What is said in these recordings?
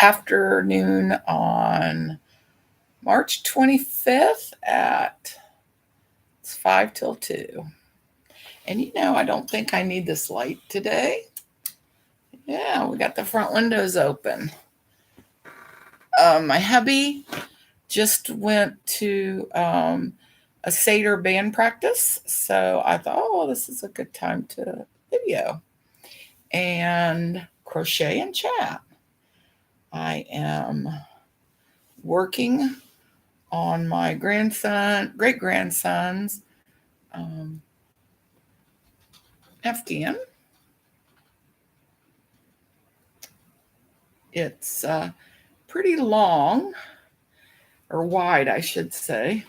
afternoon on March 25th at it's 5 till 2. And I don't think I need this light today. Yeah, we got the front windows open. My hubby just went to a Seder band practice. So I thought, oh, this is a good time to video and crochet and chat. I am working on my great grandson's Afghan. It's pretty long, or wide, I should say.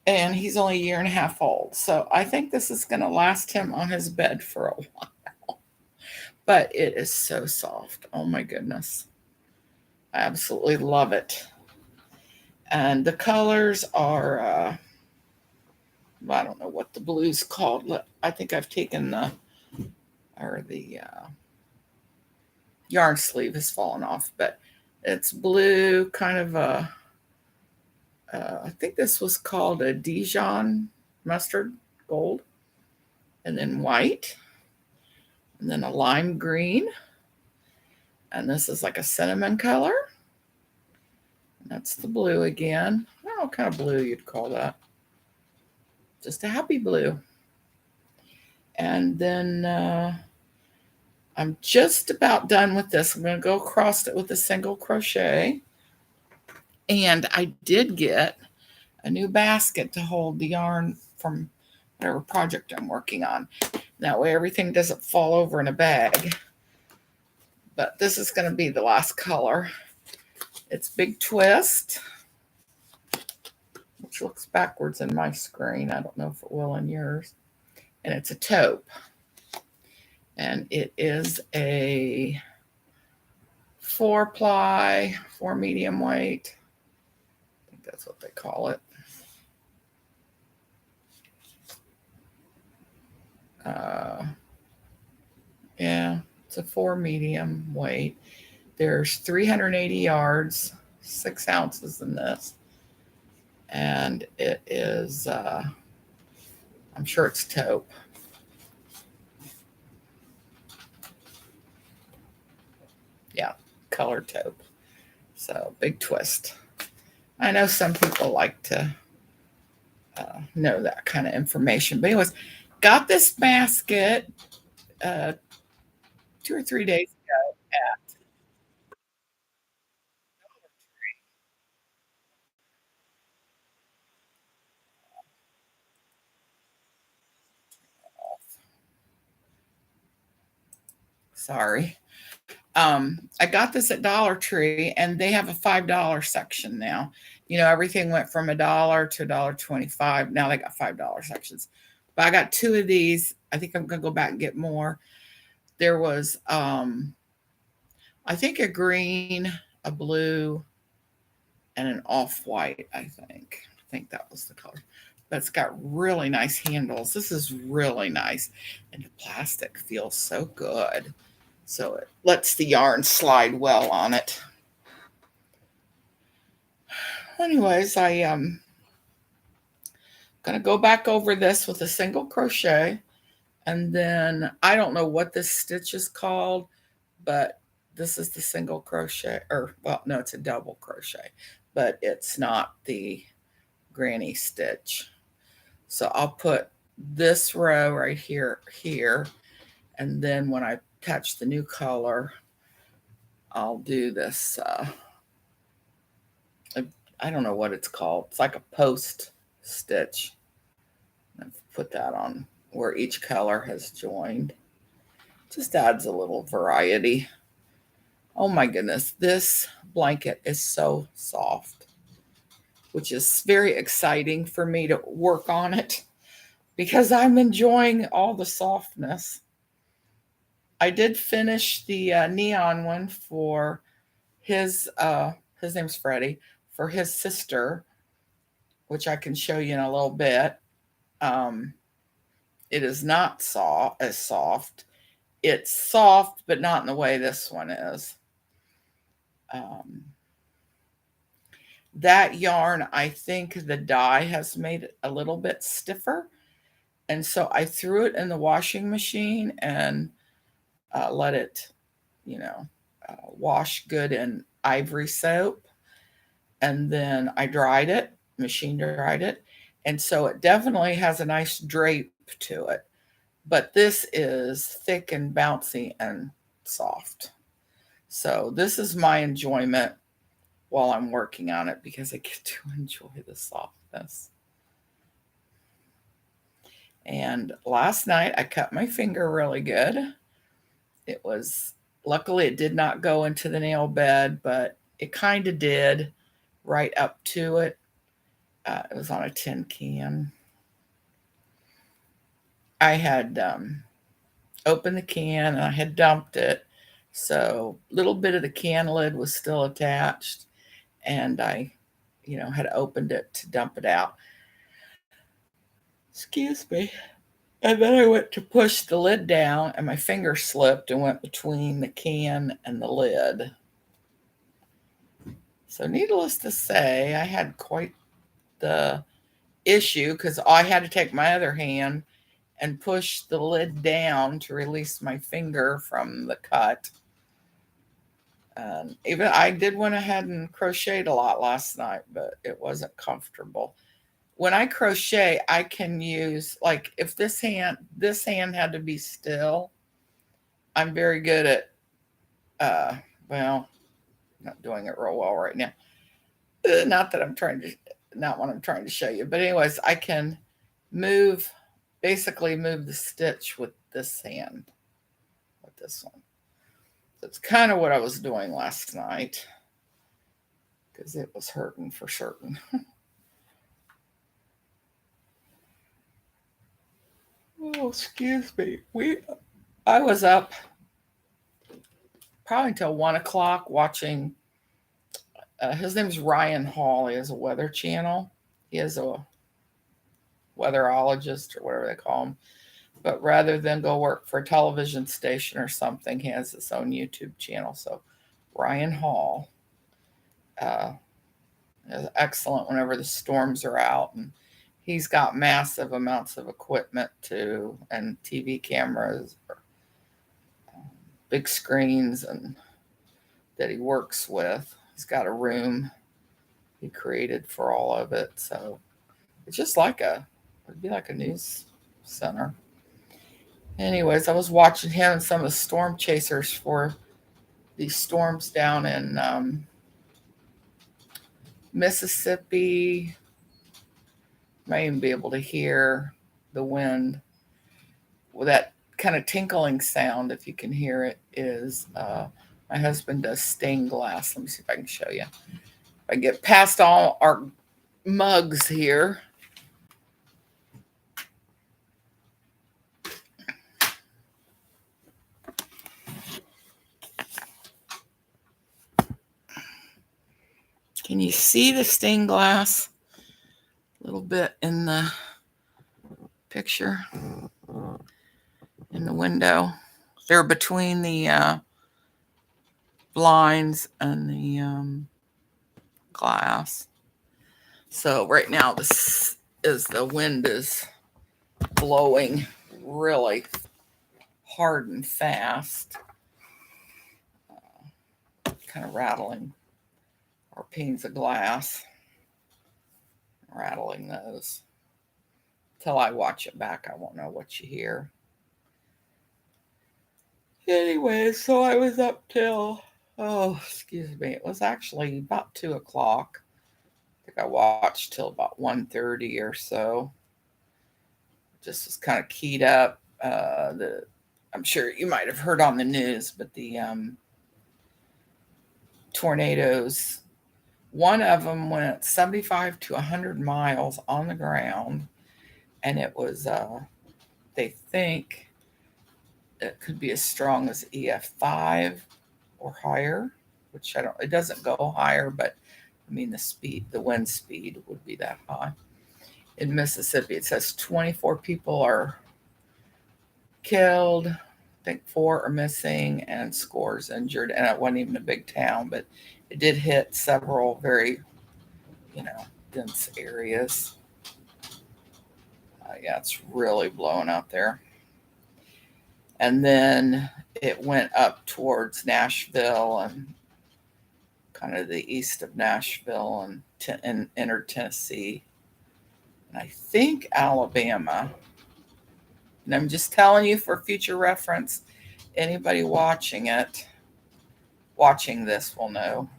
And he's only a year and a half old. So I think this is going to last him on his bed for a while. But it is so soft. Oh my goodness. I absolutely love it. And the colors are, I don't know what the blue's called. I think I've taken the yarn sleeve has fallen off, but it's blue, kind of I think this was called a Dijon mustard gold, and then white, and then a lime green, and this is like a cinnamon color. And that's the blue again. I don't know what kind of blue you'd call that. Just a happy blue. And then I'm just about done with this. I'm going to go across it with a single crochet. And I did get a new basket to hold the yarn from whatever project I'm working on. That way everything doesn't fall over in a bag. But this is going to be the last color. It's Big Twist, which looks backwards in my screen. I don't know if it will in yours. And it's a taupe. And it is a 4-ply, 4 medium weight. I think that's what they call it. Yeah, it's a 4 medium weight. There's 380 yards, 6 ounces in this. And it is, I'm sure it's taupe. Yeah, color taupe. So Big Twist. I know some people like to know that kind of information. But anyways, got this basket 2 or 3 days ago at sorry. I got this at Dollar Tree, and they have a $5 section now. Everything went from $1 to $1.25. Now they got $5 sections. But I got 2 of these. I think I'm gonna go back and get more. There was, I think, a green, a blue, and an off-white. I think that was the color. But it's got really nice handles. This is really nice, and the plastic feels so good. So it lets the yarn slide well on it. Anyways, I gonna go back over this with a single crochet, and then I don't know what this stitch is called, but this is the single crochet, or well, no, it's a double crochet, but it's not the granny stitch. So I'll put this row right here, and then when I attach the new color, I'll do this. I don't know what it's called. It's like a post stitch. I've put that on where each color has joined. Just adds a little variety. Oh my goodness, this blanket is so soft, which is very exciting for me to work on it because I'm enjoying all the softness. I did finish the neon one for his name's Freddie, for his sister, which I can show you in a little bit. It is not as soft. it's soft, but not in the way this one is. That yarn, I think the dye has made it a little bit stiffer. And so I threw it in the washing machine and let it, wash good in ivory soap. And then I dried it, machine dried it. And so it definitely has a nice drape to it. But this is thick and bouncy and soft. So this is my enjoyment while I'm working on it because I get to enjoy the softness. And last night I cut my finger really good. Luckily it did not go into the nail bed, but it kind of did right up to it. It was on a tin can. I had opened the can and I had dumped it. So a little bit of the can lid was still attached. And I, had opened it to dump it out. Excuse me. And then I went to push the lid down and my finger slipped and went between the can and the lid. So needless to say, I had quite the issue because I had to take my other hand and push the lid down to release my finger from the cut. Even I did went ahead and crocheted a lot last night, but it wasn't comfortable. When I crochet, I can use, like, if this hand had to be still, I'm very good at, not doing it real well right now. Not what I'm trying to show you, but anyways, I can basically move the stitch with this hand, with this one. That's kind of what I was doing last night because it was hurting for certain. Oh, excuse me. I was up probably until 1 o'clock watching. His name's Ryan Hall. He has a weather channel. He is a weatherologist or whatever they call him. But rather than go work for a television station or something, he has his own YouTube channel. So Ryan Hall is excellent whenever the storms are out. And he's got massive amounts of equipment too, and TV cameras, big screens, and that he works with. He's got a room he created for all of it. So it's just it'd be like a news center. Anyways, I was watching him and some of the storm chasers for these storms down in Mississippi. Might even be able to hear the wind. Well, that kind of tinkling sound, if you can hear it, is my husband does stained glass. Let me see if I can show you. If I get past all our mugs here. Can you see the stained glass? A little bit in the picture, in the window. They're between the blinds and the glass. So right now the wind is blowing really hard and fast, kind of rattling our panes of glass, rattling those. Till I watch it back, I won't know what you hear. Anyway, so I was up till, excuse me, it was actually about 2 o'clock. I think I watched till about 1:30 or so. Just was kind of keyed up. I'm sure you might have heard on the news, but the tornadoes, one of them went 75 to 100 miles on the ground, and it was, they think it could be as strong as EF5 or higher, which it doesn't go higher, but I mean, the wind speed would be that high. In Mississippi, it says 24 people are killed, think 4 are missing and scores injured. And it wasn't even a big town, but it did hit several very, dense areas. Yeah, it's really blowing out there. And then it went up towards Nashville and kind of the east of Nashville and entered Tennessee. And I think Alabama. And I'm just telling you for future reference, anybody watching this will know.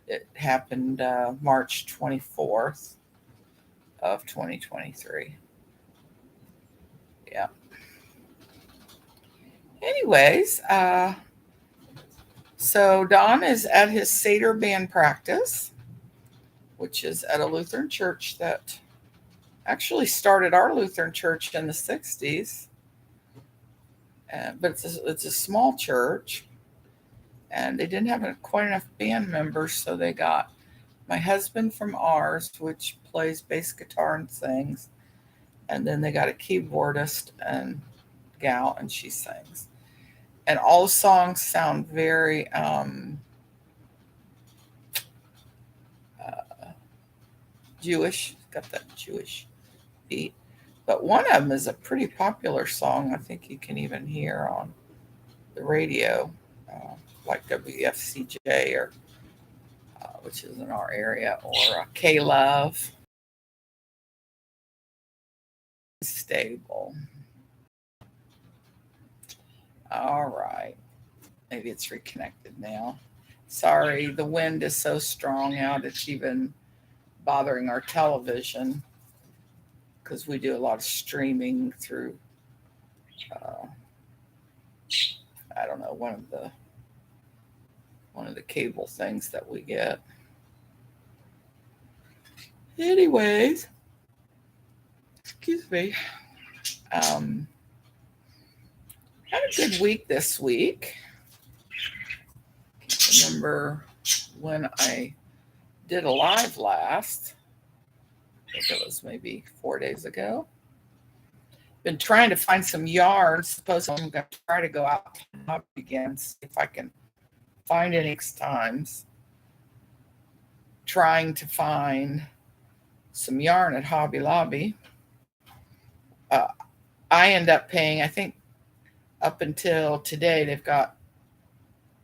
It happened March 24th of 2023. Yeah. Anyways, so Don is at his Seder band practice, which is at a Lutheran church that actually started our Lutheran church in the 60s. But it's a small church, and they didn't have quite enough band members, so they got my husband from ours, which plays bass guitar and sings, and then they got a keyboardist and gal, and she sings. And all the songs sound very Jewish, got that Jewish beat. But one of them is a pretty popular song. I think you can even hear on the radio, like WFCJ or which is in our area, or K-Love. Stable. All right. Maybe it's reconnected now. Sorry, the wind is so strong out, it's even bothering our television because we do a lot of streaming through, I don't know, one of the cable things that we get. Anyways, excuse me. Had a good week this week. Can't remember when I did a live last. I think it was maybe 4 days ago. Been trying to find some yarn. Suppose I'm going to try to go out again, see if I can find any times. Trying to find some yarn at Hobby Lobby. I end up paying, I think up until today, they've got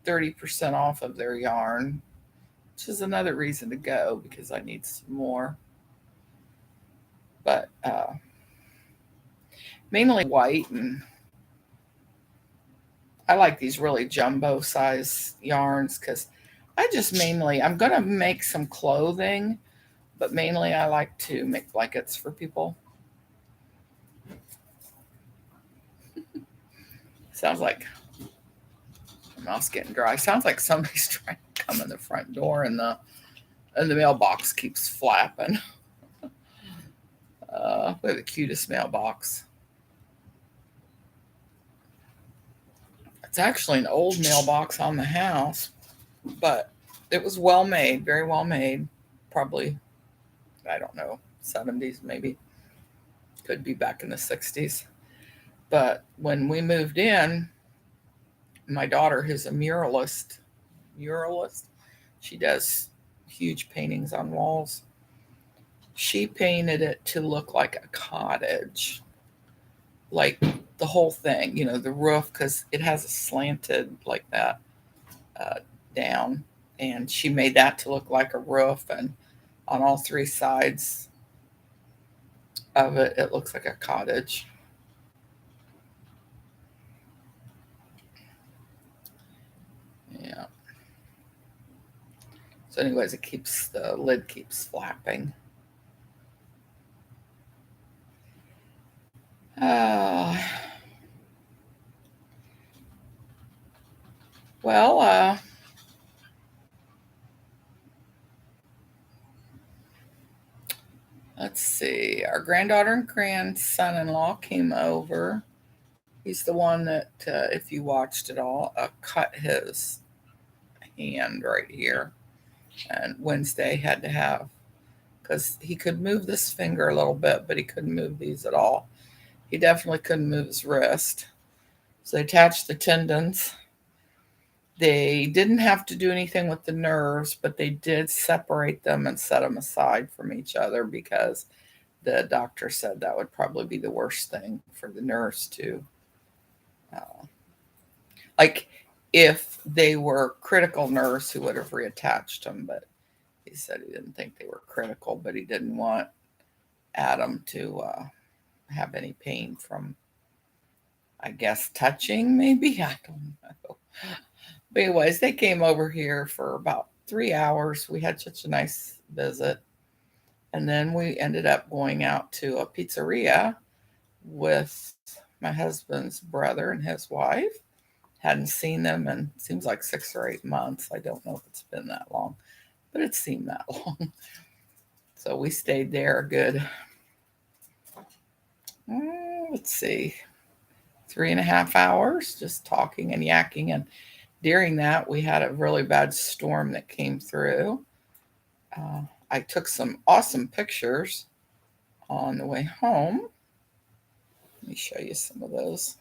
30% off of their yarn, which is another reason to go because I need some more. But mainly white, and I like these really jumbo size yarns because I'm going to make some clothing, but mainly I like to make blankets for people. Sounds like my mouth's getting dry. Sounds like somebody's trying to come in the front door and the mailbox keeps flapping. We have the cutest mailbox. It's actually an old mailbox on the house, but it was well made, very well made. Probably, I don't know, 70s maybe. Could be back in the 60s. But when we moved in, my daughter, who's a muralist, she does huge paintings on walls. She painted it to look like a cottage, like the whole thing, the roof, because it has a slanted like that down. And she made that to look like a roof. And on all 3 sides of it, it looks like a cottage. Yeah. So anyways, the lid keeps flapping. Well, let's see. Our granddaughter and grandson-in-law came over. He's the one that, if you watched it all, cut his hand right here. And Wednesday had to have, because he could move this finger a little bit, but he couldn't move these at all. He definitely couldn't move his wrist. So they attached the tendons. They didn't have to do anything with the nerves, but they did separate them and set them aside from each other because the doctor said that would probably be the worst thing for the nerves to, uh, like, if they were critical nerves, he would have reattached them, but he said he didn't think they were critical, but he didn't want Adam to have any pain from, I guess, touching, maybe. I don't know. But anyways, they came over here for about 3 hours. We had such a nice visit. And then we ended up going out to a pizzeria with my husband's brother and his wife. Hadn't seen them in seems like 6 or 8 months. I don't know if it's been that long, but it seemed that long. So we stayed there a good, let's see, 3.5 hours just talking and yakking. And during that, we had a really bad storm that came through. I took some awesome pictures on the way home. Let me show you some of those.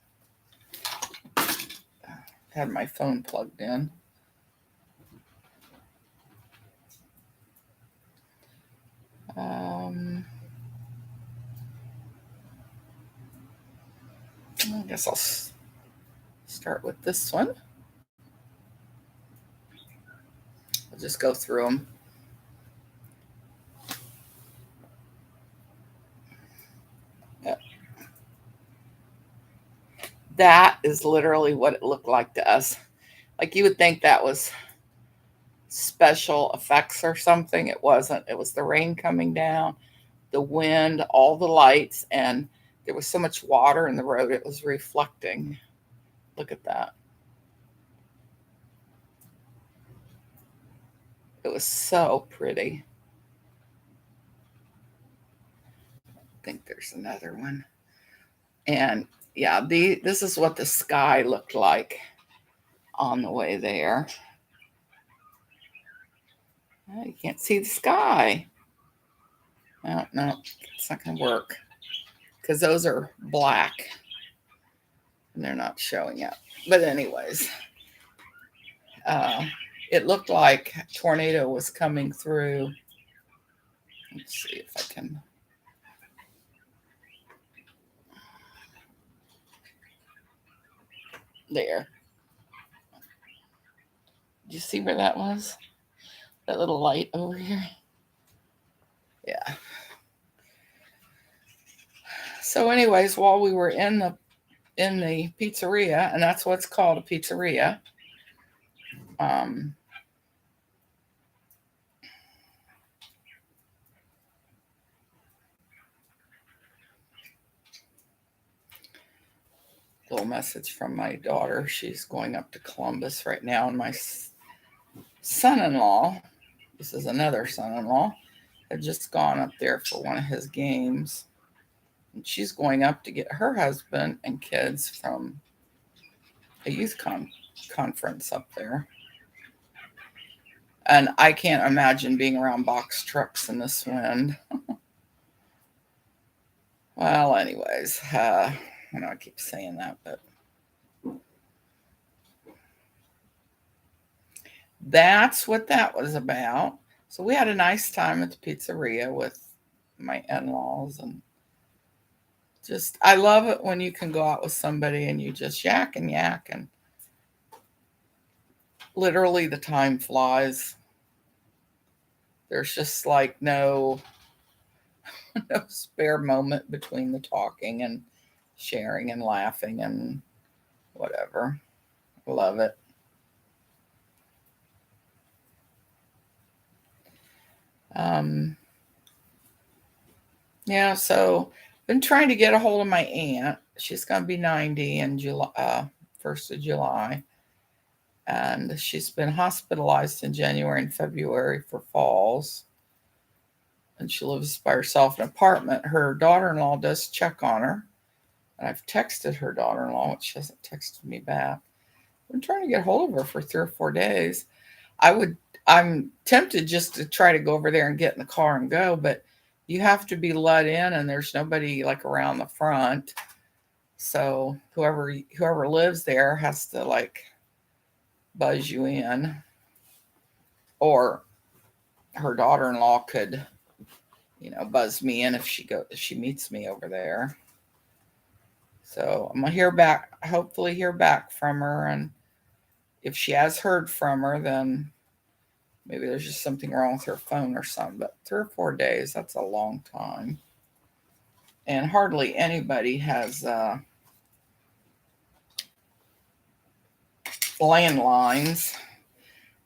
Had my phone plugged in. I guess I'll start with this one. I'll just go through them. That is literally what it looked like to us. Like you would think that was special effects or something. It wasn't. It was the rain coming down, the wind, all the lights, and there was so much water in the road it was reflecting. Look at that. It was so pretty. I think there's another one. And yeah, this is what the sky looked like on the way there. Oh, you can't see the sky. No, it's not going to work because those are black and they're not showing up. But anyways, it looked like a tornado was coming through. Let's see if I can. There. Did you see where that was? That little light over here? Yeah. So anyways, while we were in the pizzeria, and that's what's called a pizzeria, little message from my daughter. She's going up to Columbus right now, and my son-in-law, this is another son-in-law, had just gone up there for one of his games. And she's going up to get her husband and kids from a youth conference up there. And I can't imagine being around box trucks in this wind. Well, anyways, I know I keep saying that, but that's what that was about. So we had a nice time at the pizzeria with my in-laws, and just, I love it when you can go out with somebody and you just yak and literally the time flies. There's just like no spare moment between the talking and sharing and laughing and whatever. Love it. Yeah, so been trying to get a hold of my aunt. She's going to be 90 in July, 1st of July. And she's been hospitalized in January and February for falls. And she lives by herself in an apartment. Her daughter-in-law does check on her. And I've texted her daughter-in-law, which she hasn't texted me back. I'm trying to get hold of her for 3 or 4 days. I'm tempted just to try to go over there and get in the car and go, but you have to be let in and there's nobody like around the front. So whoever lives there has to like buzz you in, or her daughter-in-law could, buzz me in if she meets me over there. So I'm gonna hopefully hear back from her, and if she has heard from her, then maybe there's just something wrong with her phone or something. But 3 or 4 days, that's a long time. And hardly anybody has landlines.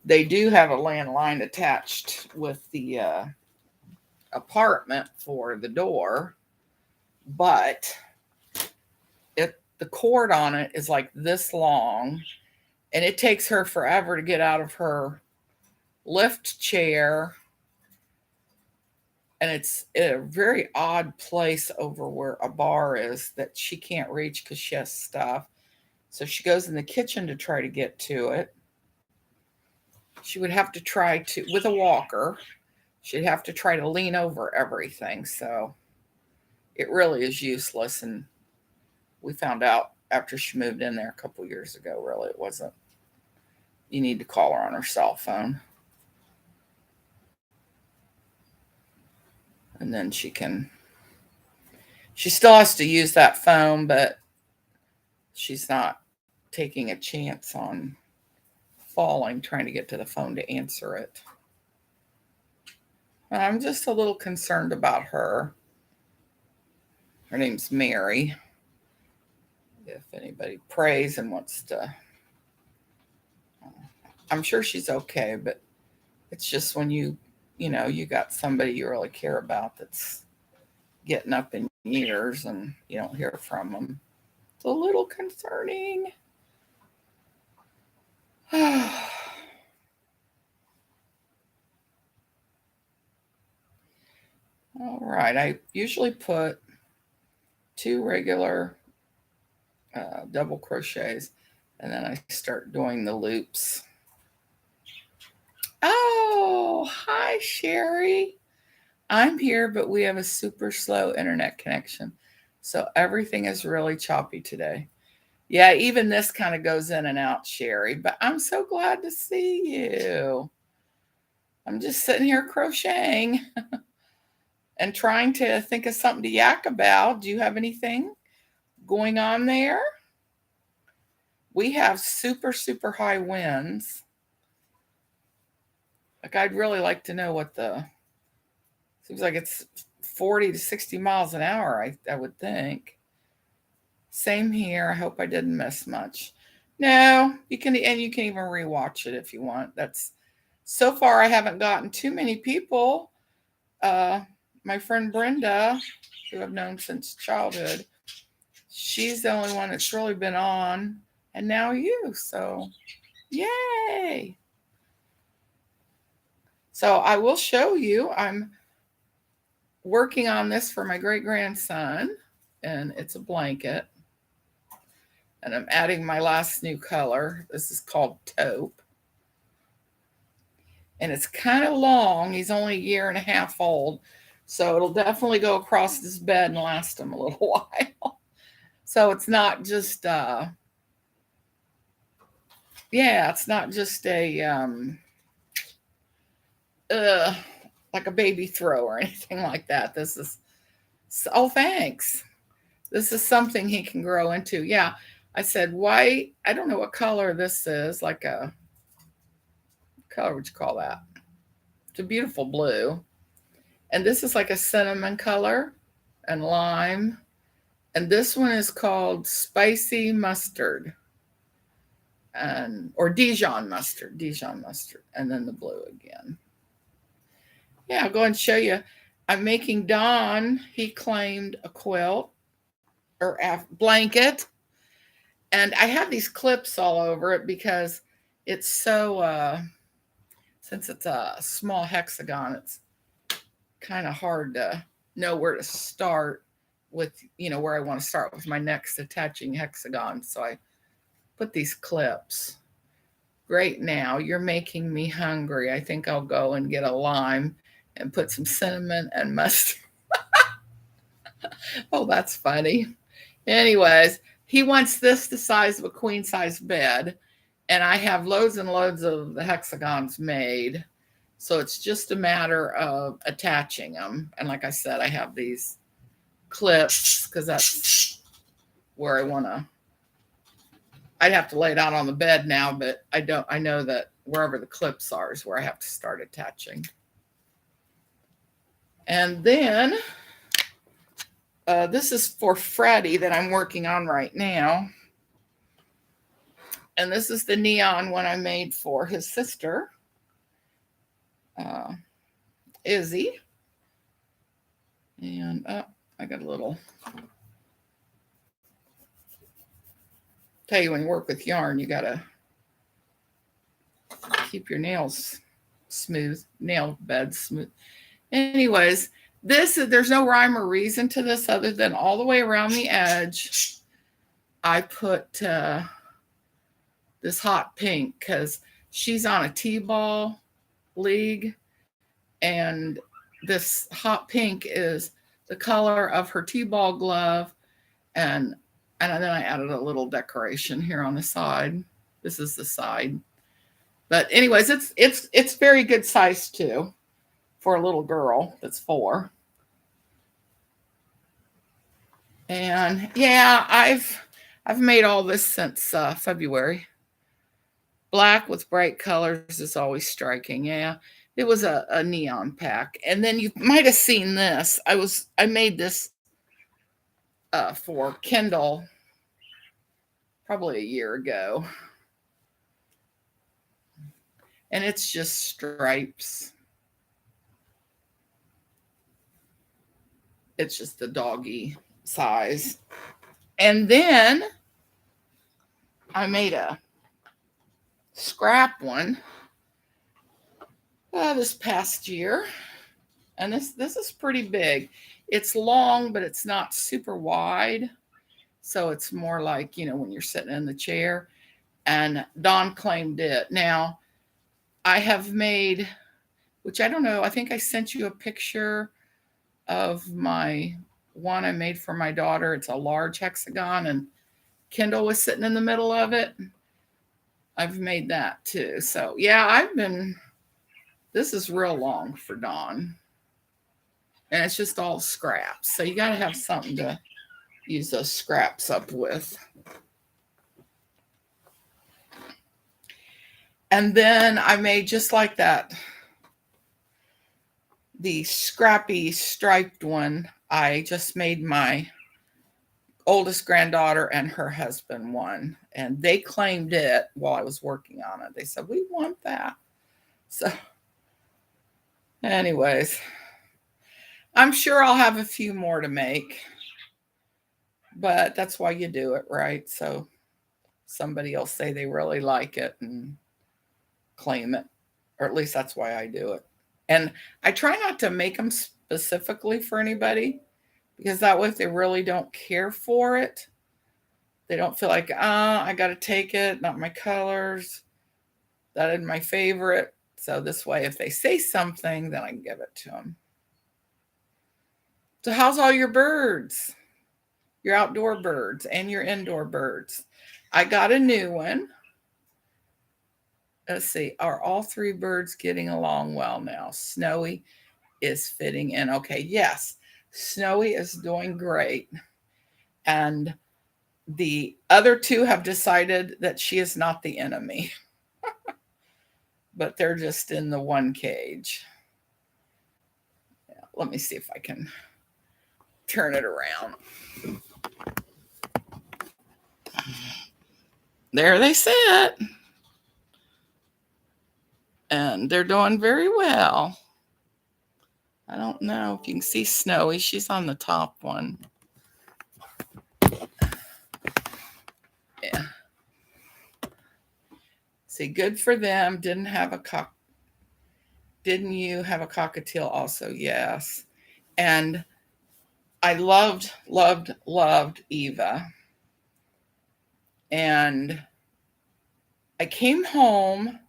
They do have a landline attached with the apartment for the door, but the cord on it is like this long, and it takes her forever to get out of her lift chair, and it's a very odd place over where a bar is that she can't reach because she has stuff. So she goes in the kitchen to try to get to it. She would have to try to, with a walker, she'd have to try to lean over everything. So it really is useless. And we found out after she moved in there a couple years ago, really, it wasn't. You need to call her on her cell phone. And then she still has to use that phone, but she's not taking a chance on falling trying to get to the phone to answer it. I'm just a little concerned about her. Her name's Mary. If anybody prays and wants to, I'm sure she's okay, but it's just when you got somebody you really care about that's getting up in years and you don't hear from them. It's a little concerning. All right, I usually put 2 regular double crochets, and then I start doing the loops. Oh, hi, Sherry. I'm here, but we have a super slow internet connection. So everything is really choppy today. Yeah, even this kind of goes in and out, Sherry, but I'm so glad to see you. I'm just sitting here crocheting and trying to think of something to yak about. Do you have anything going on there? We have super, super high winds. Like, I'd really like to know seems like it's 40 to 60 miles an hour, I would think. Same here. I hope I didn't miss much. No, you can even rewatch it if you want. So far I haven't gotten too many people. My friend Brenda, who I've known since childhood, she's the only one that's really been on, and now you. So, yay! So I will show you. I'm working on this for my great-grandson, and it's a blanket. And I'm adding my last new color. This is called taupe. And it's kind of long. He's only a year and a half old. So it'll definitely go across this bed and last him a little while. So it's not just, it's not just like a baby throw or anything like that. Oh, thanks. This is something he can grow into. Yeah. I said white. I don't know what color this is. Like a color, would you call that? It's a beautiful blue. And this is like a cinnamon color and lime. And this one is called spicy mustard, or Dijon mustard, and then the blue again. Yeah, I'll go and show you. I'm making Don, he claimed a quilt or a blanket. And I have these clips all over it because it's so, since it's a small hexagon, it's kind of hard to know where to start with, where I want to start with my next attaching hexagon. So I put these clips. Great, now you're making me hungry. I think I'll go and get a lime and put some cinnamon and mustard. Oh, that's funny. Anyways, he wants this the size of a queen size bed, and I have loads and loads of the hexagons made. So it's just a matter of attaching them. And like I said, I have these clips because that's where I want to. I'd have to lay it out on the bed now, but I know that wherever the clips are is where I have to start attaching. And then this is for Freddie that I'm working on right now. And this is the neon one I made for his sister, Izzy. And I got a little. Tell you, when you work with yarn, you got to keep your nails smooth, nail beds smooth. Anyways, there's no rhyme or reason to this other than all the way around the edge, I put this hot pink because she's on a T-ball league, and this hot pink is the color of her T-ball glove, and then I added a little decoration here on the side. This is the side. But anyways, it's very good size too for a little girl that's 4. And yeah, I've made all this since February. Black with bright colors is always striking. Yeah, it was a neon pack. And then you might have seen this. I made this for Kindle probably a year ago. And it's just stripes. It's just the doggy size. And then I made a scrap one this past year. And this is pretty big. It's long, but it's not super wide. So it's more like, when you're sitting in the chair. And Dawn claimed it. Now, I have made, which I don't know, I think I sent you a picture of my one I made for my daughter. It's a large hexagon, and Kindle was sitting in the middle of it. I've made that too. So yeah, this is real long for Dawn. And it's just all scraps. So you got to have something to use those scraps up with. And then I made just like that, the scrappy striped one. I just made my oldest granddaughter and her husband one, and they claimed it while I was working on it. They said, we want that. So anyways, I'm sure I'll have a few more to make, but that's why you do it, right? So somebody will say they really like it and claim it, or at least that's why I do it. And I try not to make them specifically for anybody, because that way if they really don't care for it, they don't feel like, I got to take it, not my colors, that isn't my favorite. So this way, if they say something, then I can give it to them. So how's all your birds? Your outdoor birds and your indoor birds. I got a new one. Let's see, are all 3 birds getting along well now? Snowy is fitting in. Okay, yes, Snowy is doing great. And the other 2 have decided that she is not the enemy. But they're just in the one cage. Yeah, let me see if I can turn it around. There they sit. And they're doing very well. I don't know if you can see Snowy. She's on the top one. Yeah. See, good for them. Didn't you have a cockatiel also? Yes. And I loved Eva. And I came home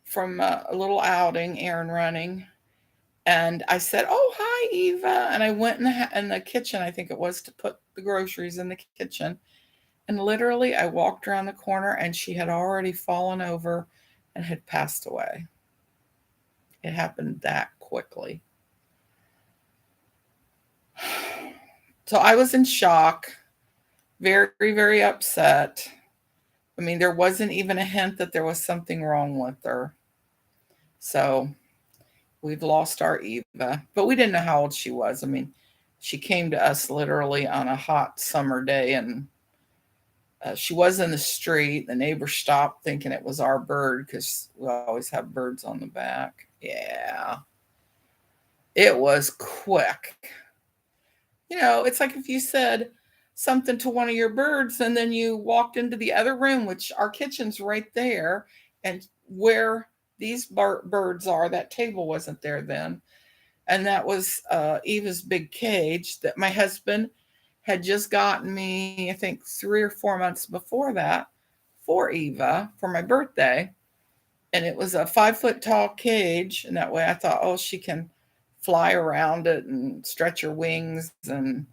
from a little outing, errand running, and I said, oh, hi, hi, Eva. And I went in the kitchen, I think it was, to put the groceries in the kitchen. And literally, I walked around the corner and she had already fallen over and had passed away. It happened that quickly. So I was in shock, very, very upset. I mean, there wasn't even a hint that there was something wrong with her. So we've lost our Eva, but we didn't know how old she was. I mean, she came to us literally on a hot summer day, and she was in the street. The neighbor stopped thinking it was our bird because we always have birds on the back. Yeah, it was quick. It's like if you said something to one of your birds and then you walked into the other room, which our kitchen's right there, and where these birds are, that table wasn't there then. And that was Eva's big cage that my husband had just gotten me, I think 3 or 4 months before that, for Eva for my birthday. And it was a 5 foot tall cage. And that way I thought, oh, she can fly around it and stretch her wings and,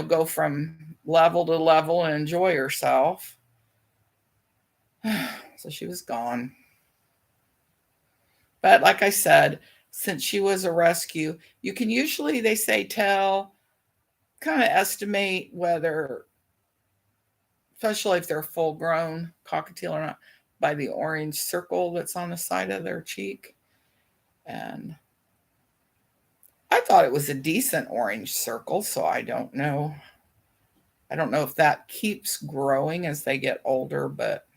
go from level to level and enjoy herself. So she was gone. But like I said, since she was a rescue, you can usually, they say, kind of estimate whether, especially if they're full grown cockatiel or not, by the orange circle that's on the side of their cheek. And I thought it was a decent orange circle, so I don't know. I don't know if that keeps growing as they get older, but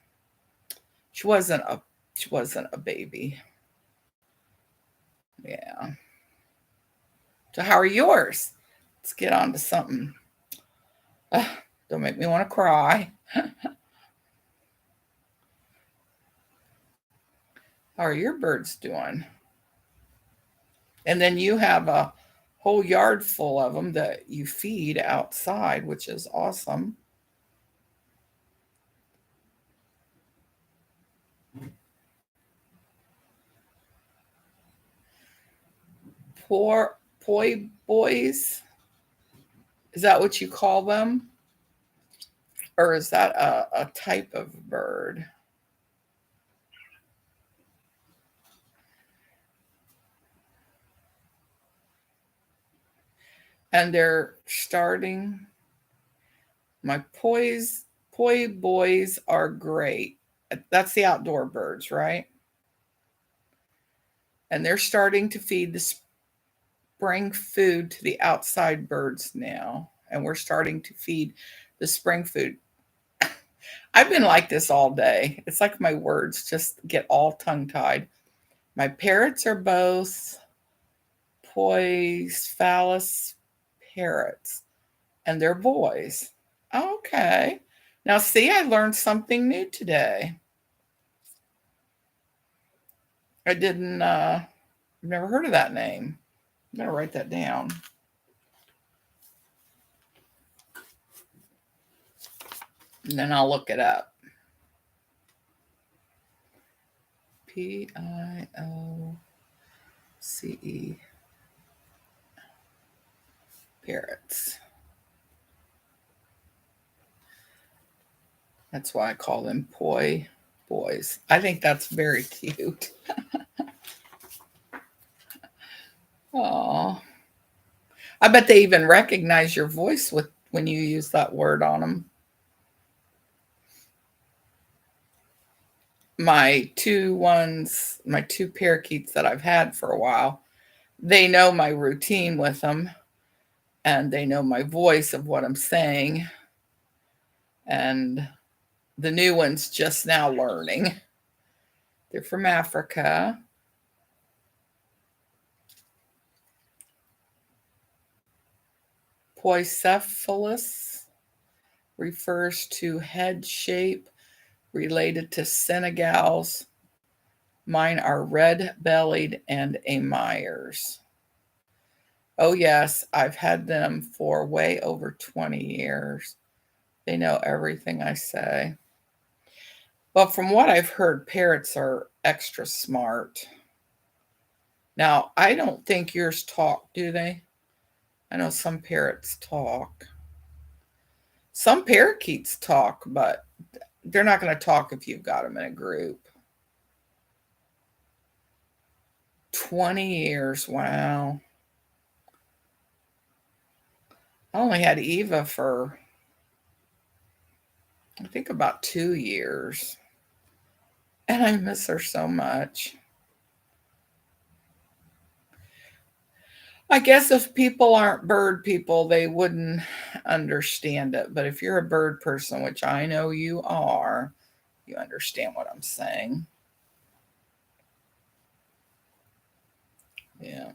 she wasn't a baby. Yeah. So how are yours? Let's get on to something. Don't make me want to cry. How are your birds doing? And then you have a whole yard full of them that you feed outside, which is awesome. Poor poi boys, is that what you call them? Or is that a type of bird? And they're starting. My poi boys are great. That's the outdoor birds, right? And they're starting to feed the spring food to the outside birds now. And we're starting to feed the spring food. I've been like this all day. It's like my words just get all tongue tied. My parrots are both Poicephalus parrots, and they're boys. Okay. Now, see, I learned something new today. I didn't, I've never heard of that name. I'm going to write that down. And then I'll look it up. Pioce parrots. That's why I call them poi boys. I think that's very cute. Oh, I bet they even recognize your voice when you use that word on them. My two parakeets that I've had for a while, they know my routine with them, and they know my voice of what I'm saying. And the new one's just now learning. They're from Africa. Poicephalus refers to head shape related to Senegals. Mine are red-bellied and a Myers. Oh, yes, I've had them for way over 20 years. They know everything I say. Well, from what I've heard, parrots are extra smart. Now, I don't think yours talk, do they? I know some parrots talk. Some parakeets talk, but they're not going to talk if you've got them in a group. 20 years. Wow. I only had Eva for, I think, about 2 years. And I miss her so much. I guess if people aren't bird people, they wouldn't understand it. But if you're a bird person, which I know you are, you understand what I'm saying. Yeah.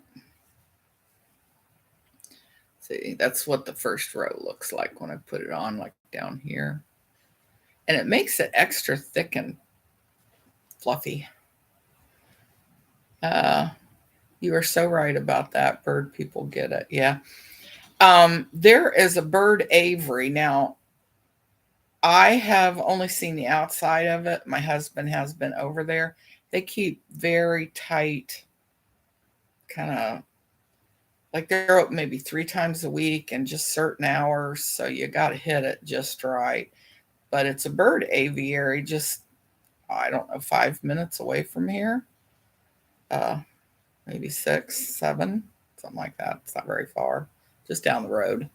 See, that's what the first row looks like when I put it on, like down here. And it makes it extra thick and fluffy. Uh, you are so right about that. Bird people get it. Yeah. There is a bird aviary. Now, I have only seen the outside of it. My husband has been over there. They keep very tight, kind of like they're open maybe 3 times a week and just certain hours. So you got to hit it just right. But it's a bird aviary, just, I don't know, 5 minutes away from here. Uh, Maybe 6, 7, something like that. It's not very far, just down the road.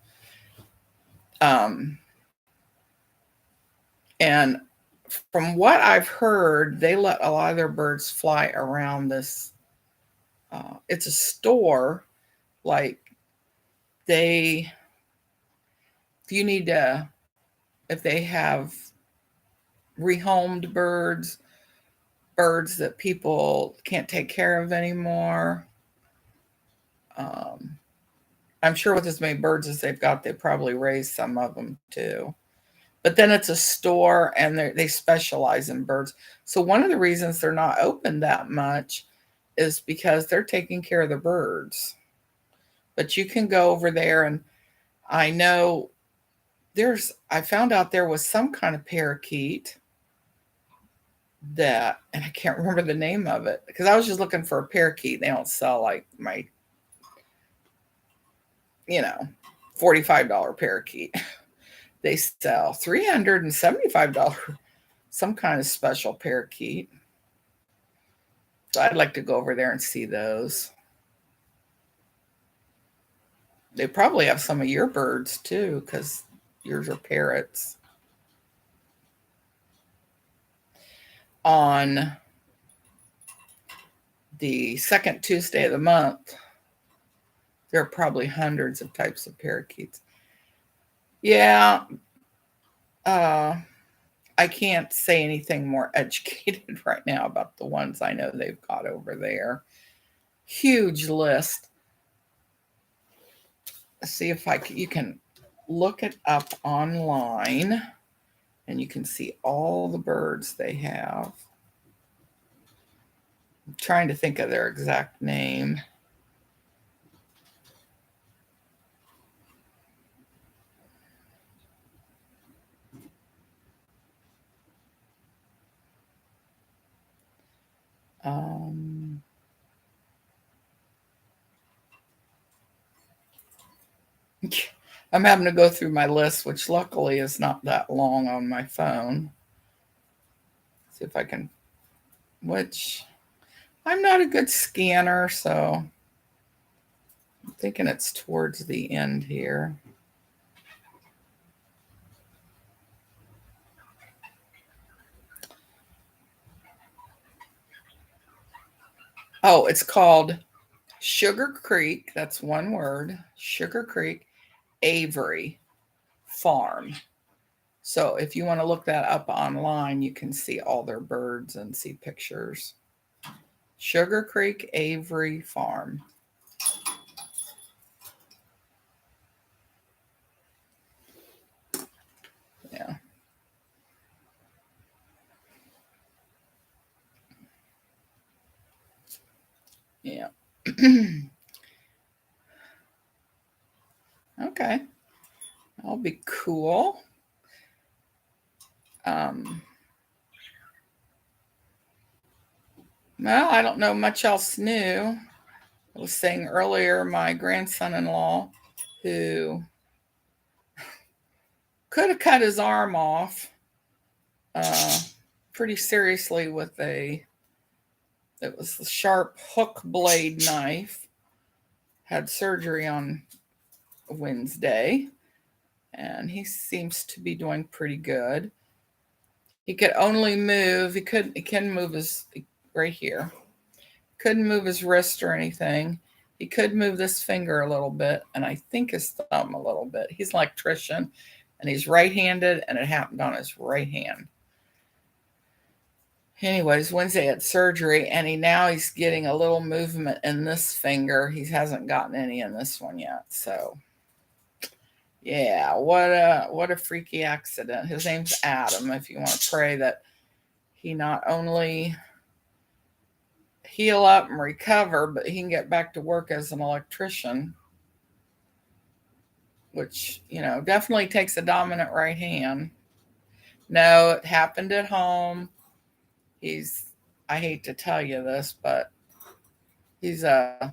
Um, and from what I've heard, they let a lot of their birds fly around this. It's a store, like they, if you need to, if they have rehomed birds, birds that people can't take care of anymore. Um, I'm sure with as many birds as they've got, they probably raise some of them too. But then it's a store and they specialize in birds. So one of the reasons they're not open that much is because they're taking care of the birds. But you can go over there, and I know I found out there was some kind of parakeet that, and I can't remember the name of it because I was just looking for a parakeet. They don't sell like my, you know, $45 parakeet. They sell $375, some kind of special parakeet. So I'd like to go over there and see those. They probably have some of your birds too, because yours are parrots. On the second Tuesday of the month, there are probably hundreds of types of parakeets. Yeah, I can't say anything more educated right now about the ones I know they've got over there. Huge list. Let's see if you can look it up online, and you can see all the birds they have. I'm trying to think of their exact name. Um, I'm having to go through my list, which luckily is not that long on my phone. See if I can, which I'm not a good scanner, so I'm thinking it's towards the end here. Oh, it's called Sugar Creek. That's one word. Sugar Creek Aviary Farm. So if you want to look that up online, you can see all their birds and see pictures. Sugar Creek Aviary Farm. Yeah. Yeah. Okay. That'll be cool. Um, well, I don't know much else new. I was saying earlier, my grandson in law who could have cut his arm off pretty seriously with it was a sharp hook blade knife. Had surgery on Wednesday, and he seems to be doing pretty good. He could only move, he can move his, right here. Couldn't move his wrist or anything. He could move this finger a little bit, and I think his thumb a little bit. He's an electrician, and he's right-handed, and it happened on his right hand. Anyways, Wednesday had surgery, and he's getting a little movement in this finger. He hasn't gotten any in this one yet. So, yeah, what a freaky accident. His name's Adam. If you want to pray that he not only heal up and recover, but he can get back to work as an electrician, which, definitely takes a dominant right hand. No, it happened at home. I hate to tell you this, but he's a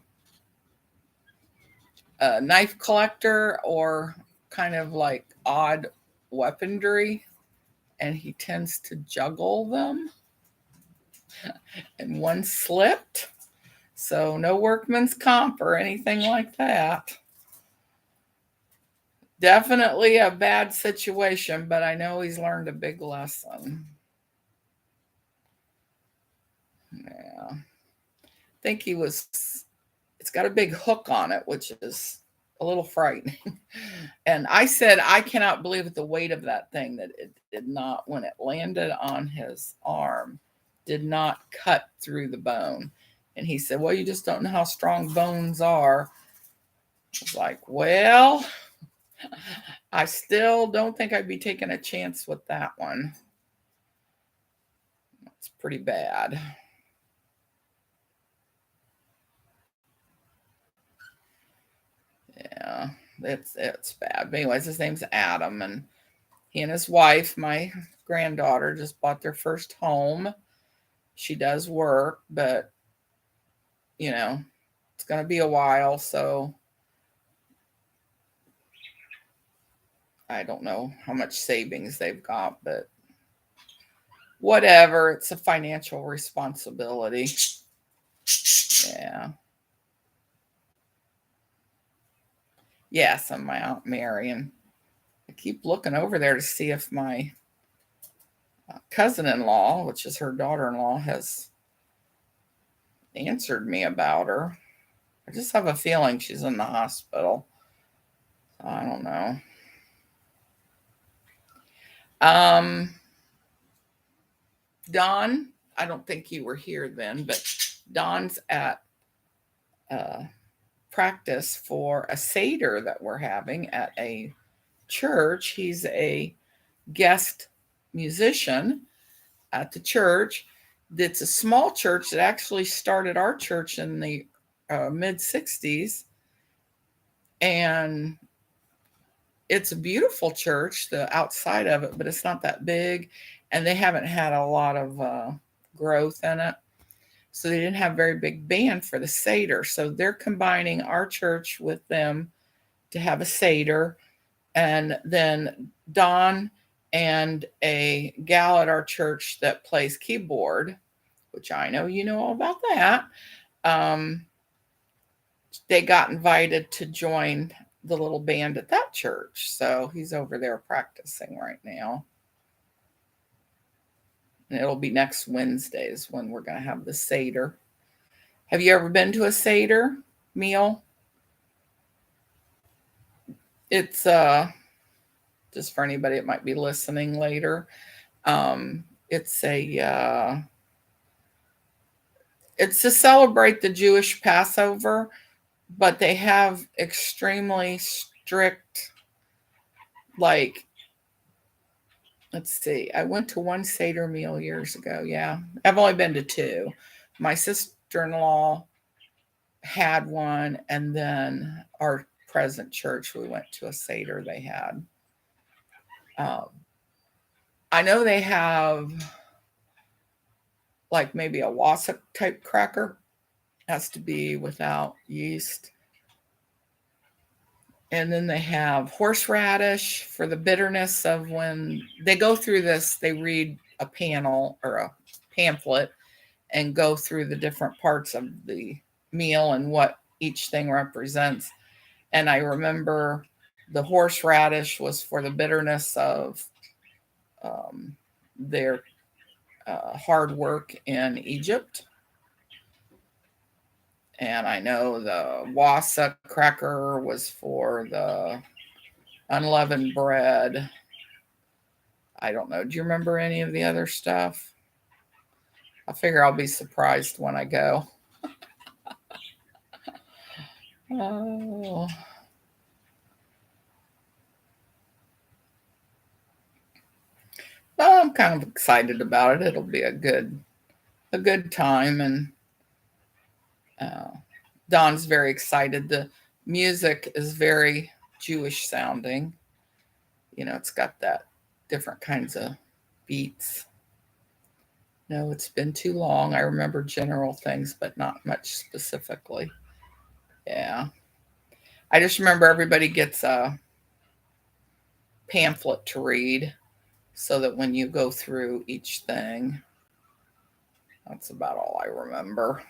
knife collector or kind of like odd weaponry, and he tends to juggle them. And one slipped, so no workman's comp or anything like that. Definitely a bad situation, but I know he's learned a big lesson. Yeah. I think it's got a big hook on it, which is a little frightening. And I said, I cannot believe the weight of that thing, that it did not, when it landed on his arm, did not cut through the bone. And he said, well, you just don't know how strong bones are. I was like, well, I still don't think I'd be taking a chance with that one. It's pretty bad. Yeah, it's bad. But anyways, his name's Adam, and he and his wife, my granddaughter, just bought their first home. She does work, but it's going to be a while, so I don't know how much savings they've got, but whatever. It's a financial responsibility. Yeah. Yes, I'm my Aunt Mary, and I keep looking over there to see if my cousin-in-law, which is her daughter-in-law, has answered me about her. I just have a feeling she's in the hospital. I don't know. Don, I don't think you were here then, but Don's at practice for a Seder that we're having at a church. He's a guest musician at the church. It's a small church that actually started our church in the mid 60s. And it's a beautiful church, the outside of it, but it's not that big. And they haven't had a lot of growth in it. So they didn't have a very big band for the Seder. So they're combining our church with them to have a Seder. And then Don and a gal at our church that plays keyboard, which I know you know all about that, they got invited to join the little band at that church. So he's over there practicing right now. And it'll be next Wednesdays when we're going to have the Seder. Have you ever been to a Seder meal? It's just for anybody that might be listening later. It's to celebrate the Jewish Passover, but they have extremely strict, like, let's see, I went to one Seder meal years ago. Yeah, I've only been to two. My sister-in-law had one, and then our present church, we went to a Seder they had. I know they have like maybe a wassac type cracker. Has to be without yeast. And then they have horseradish for the bitterness of when they go through this, they read a panel or a pamphlet and go through the different parts of the meal and what each thing represents. And I remember the horseradish was for the bitterness of their hard work in Egypt. And I know the wasa cracker was for the unleavened bread. I don't know. Do you remember any of the other stuff? I figure I'll be surprised when I go. Oh. Well, I'm kind of excited about it. It'll be a good time, and uh, Don's very excited. The music is very Jewish sounding. It's got that different kinds of beats. No, it's been too long. I remember general things, but not much specifically. Yeah. I just remember everybody gets a pamphlet to read so that when you go through each thing, that's about all I remember.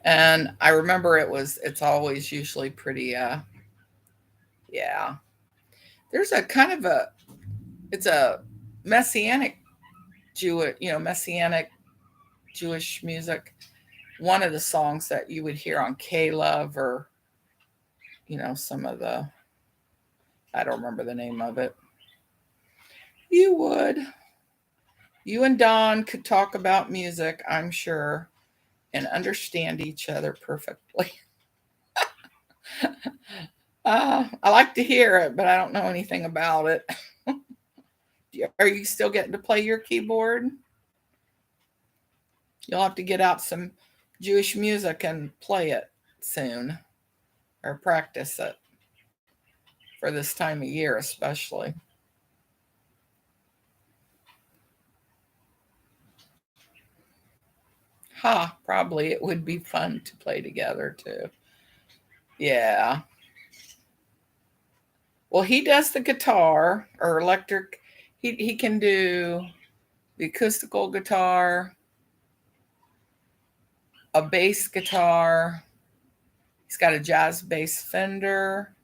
And I remember it's always usually pretty, yeah. There's a kind of it's a messianic messianic Jewish music. One of the songs that you would hear on K-Love or, some of I don't remember the name of it. You would. You and Don could talk about music, I'm sure, and understand each other perfectly. I like to hear it, but I don't know anything about it. Are you still getting to play your keyboard? You'll have to get out some Jewish music and play it soon, or practice it for this time of year, especially. Probably it would be fun to play together too. Yeah. Well, he does the guitar or electric. He can do the acoustical guitar, a bass guitar. He's got a jazz bass Fender.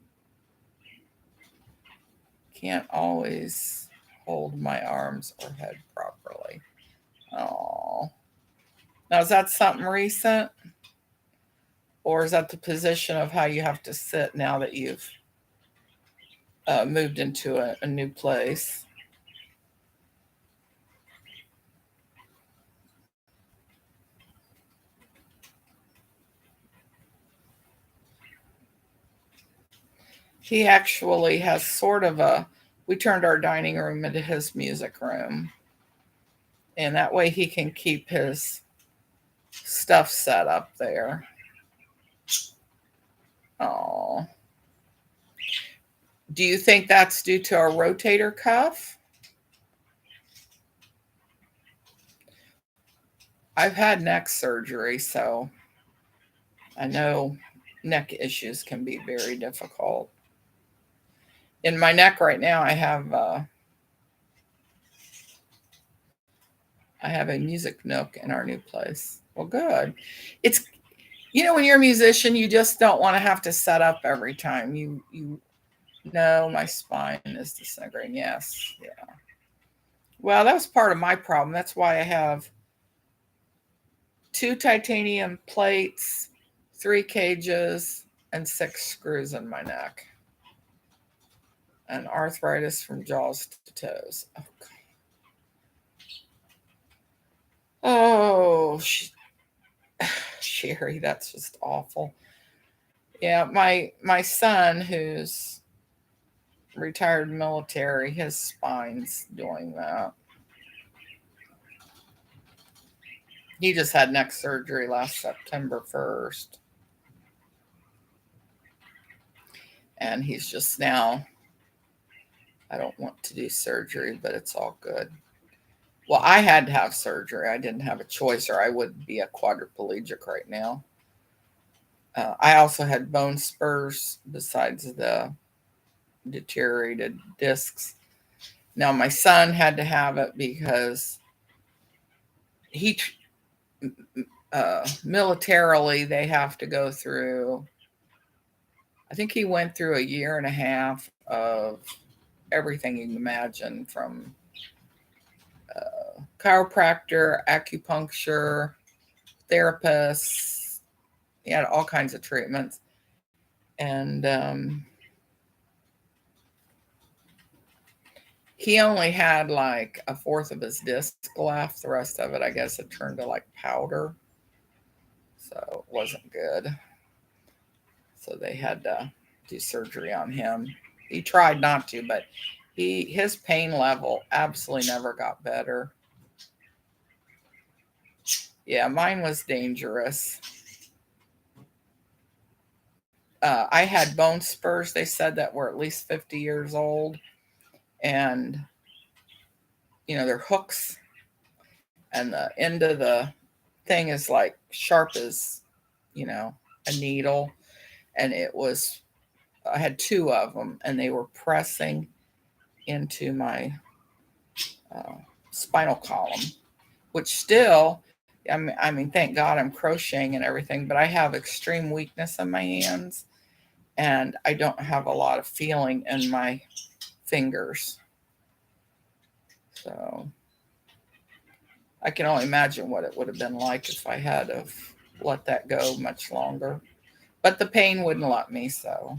Can't always hold my arms or head properly. Oh. Now, is that something recent? Or is that the position of how you have to sit now that you've moved into a new place? He actually has sort of we turned our dining room into his music room. And that way he can keep his stuff set up there. Oh. Do you think that's due to a rotator cuff? I've had neck surgery, so I know neck issues can be very difficult. In my neck right now, I have a music nook in our new place. Well, good. It's when you're a musician, you just don't want to have to set up every time. You know my spine is disintegrating. Yes, yeah. Well, that was part of my problem. That's why I have 2 titanium plates, 3 cages, and 6 screws in my neck. And arthritis from jaws to toes. Oh, God. Oh, Sherry, that's just awful. Yeah, my son, who's retired military, his spine's doing that. He just had neck surgery last September 1st. And he's just now, I don't want to do surgery, but it's all good. Well, I had to have surgery. I didn't have a choice, or I would be a quadriplegic right now. I also had bone spurs besides the deteriorated discs. Now my son had to have it because he militarily they have to go through. I think he went through a year and a half of everything you can imagine, from chiropractor, acupuncture, therapists. He had all kinds of treatments, and he only had like a fourth of his disc left. The rest of it, I guess, it turned to like powder, so it wasn't good. So they had to do surgery on him. He tried not to, but his pain level absolutely never got better. Yeah, mine was dangerous. I had bone spurs, they said, that were at least 50 years old. And, they're hooks, and the end of the thing is like sharp as, a needle. And I had two of them, and they were pressing into my uh, spinal column, which still, I mean, thank God I'm crocheting and everything, but I have extreme weakness in my hands, and I don't have a lot of feeling in my fingers. So I can only imagine what it would have been like if I had have let that go much longer. But the pain wouldn't let me, so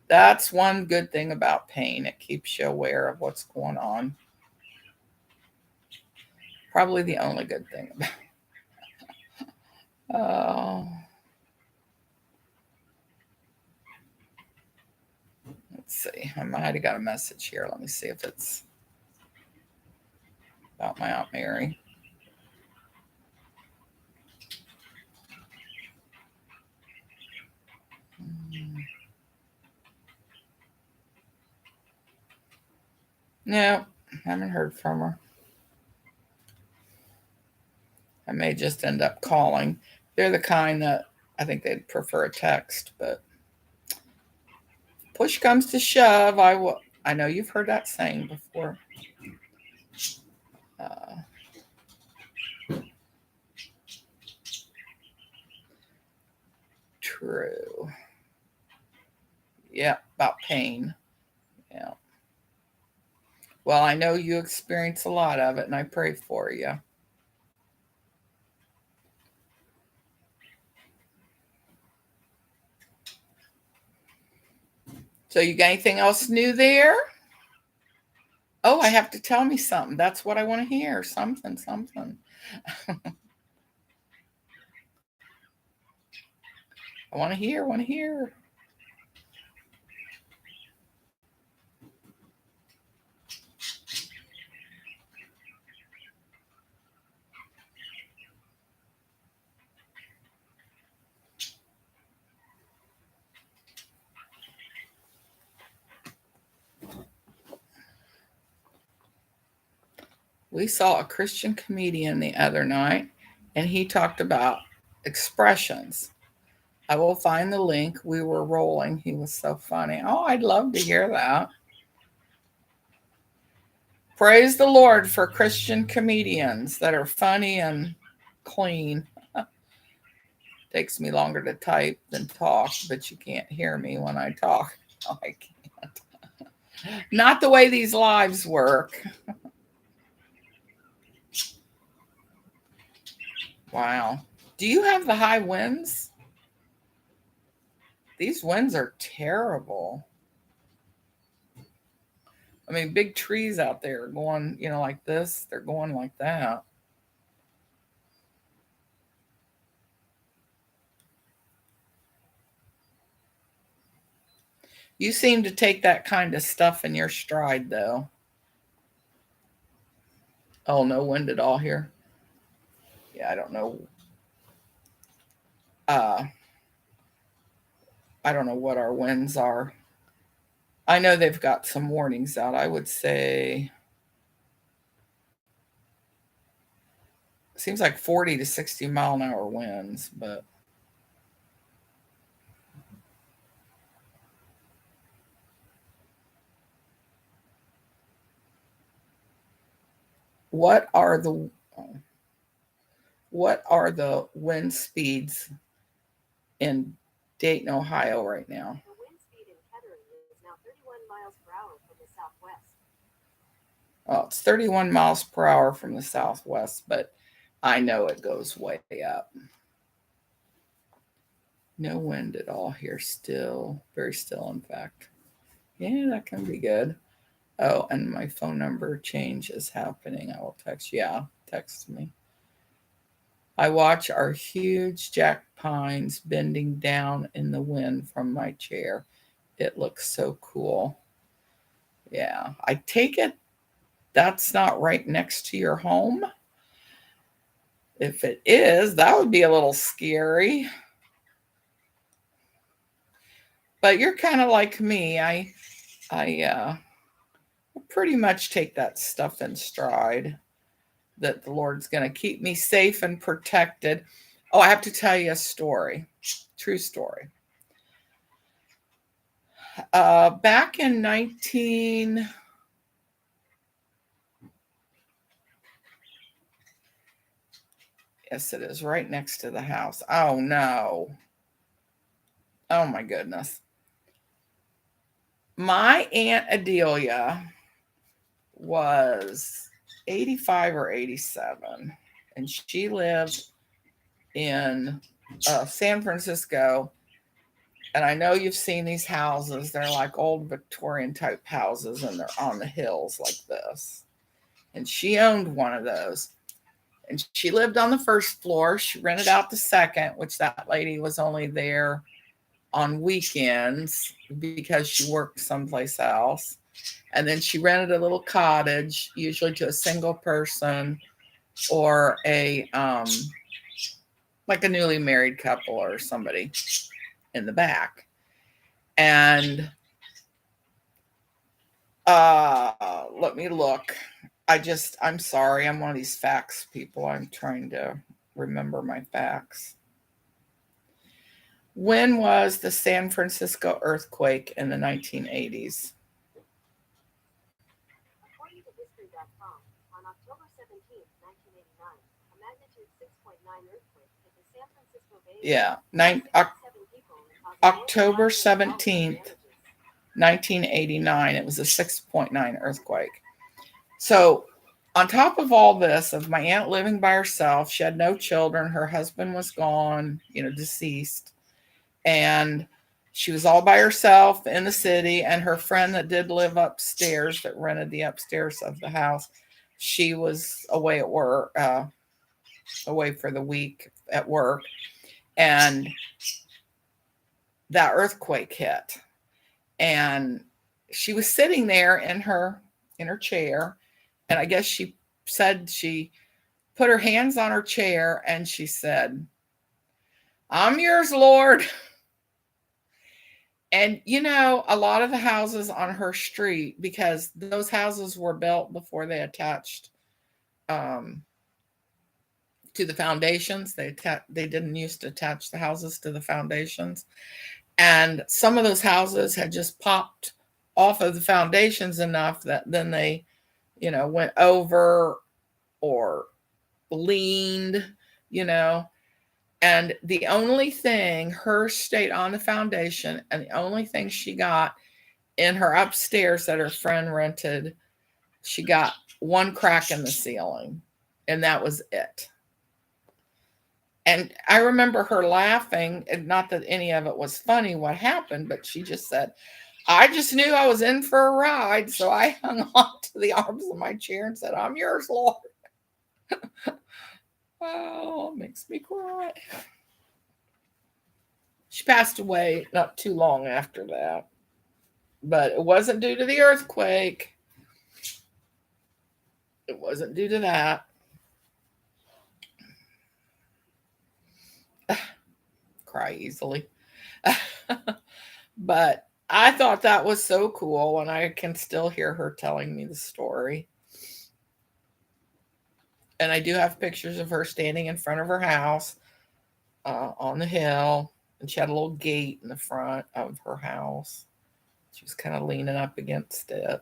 that's one good thing about pain. It keeps you aware of what's going on. Probably the only good thing about it. Oh, let's see. I might have got a message here. Let me see if it's about my Aunt Mary. No, haven't heard from her. I may just end up calling. They're the kind that I think they'd prefer a text, but push comes to shove, I will. I know you've heard that saying before. Uh, True. Yeah, about pain. Yeah. Well, I know you experience a lot of it, and I pray for you. So, you got anything else new there? Oh, I have to tell me something. That's what I want to hear. Something, something. I want to hear, want to hear. We saw a Christian comedian the other night, and he talked about expressions. I will find the link. We were rolling. He was so funny. Oh, I'd love to hear that. Praise the Lord for Christian comedians that are funny and clean. Takes me longer to type than talk, but you can't hear me when I talk. I can't. Not the way these lives work. Wow. Do you have the high winds? These winds are terrible. I mean, big trees out there are going, like this. They're going like that. You seem to take that kind of stuff in your stride, though. Oh, no wind at all here. Yeah, I don't know. Uh, I don't know what our winds are. I know they've got some warnings out. I would say seems like 40 to 60 mile an hour winds, but What are the what are the wind speeds in Dayton, Ohio right now? The wind speed in Kettering is now 31 miles per hour from the southwest. Well, it's 31 miles per hour from the southwest, but I know it goes way up. No wind at all here still. Very still, in fact. Yeah, that can be good. Oh, and my phone number change is happening. I will text. Yeah, text me. I watch our huge jack pines bending down in the wind from my chair. It looks so cool. Yeah, I take it that's not right next to your home. If it is, that would be a little scary. But you're kind of like me. I pretty much take that stuff in stride. That the Lord's going to keep me safe and protected. Oh, I have to tell you a story. True story. Back in 19 yes, it is right next to the house. Oh no. Oh my goodness. My Aunt Adelia was 85 or 87, and she lived in San Francisco. And I know you've seen these houses. They're like old Victorian type houses, and they're on the hills like this. And she owned one of those. And she lived on the first floor. She rented out the second, which that lady was only there on weekends because she worked someplace else. And then she rented a little cottage, usually to a single person or a like a newly married couple or somebody in the back. And let me look. I'm sorry. I'm one of these facts people. I'm trying to remember my facts. When was the San Francisco earthquake in the 1980s? According to History.com, on October 17, 1989, a magnitude 6.9 earthquake hit the San Francisco Bay Yeah, Area, killing 7 people and causing October multi-million-dollar 17th, damages. 1989. It was a 6.9 earthquake. So, on top of all this, of my aunt living by herself, she had no children. Her husband was gone, deceased. And she was all by herself in the city. And her friend that did live upstairs, that rented the upstairs of the house, she was away at work, away for the week at work. And that earthquake hit. And she was sitting there in her chair, and I guess she said she put her hands on her chair and she said, "I'm yours, Lord." And a lot of the houses on her street, because those houses were built before they attached um, to the foundations. They didn't used to attach the houses to the foundations, and some of those houses had just popped off of the foundations enough that then they, went over or leaned, you know, and the only thing hers stayed on the foundation, and the only thing she got in her upstairs that her friend rented, she got one crack in the ceiling, and that was it. And I remember her laughing, and not that any of it was funny what happened, but she just said, "I just knew I was in for a ride, so I hung on to the arms of my chair and said, 'I'm yours, Lord.'" Oh, it makes me cry. She passed away not too long after that, but it wasn't due to the earthquake. It wasn't due to that. Cry easily. But I thought that was so cool, and I can still hear her telling me the story. And I do have pictures of her standing in front of her house on the hill, and she had a little gate in the front of her house. She was kind of leaning up against it.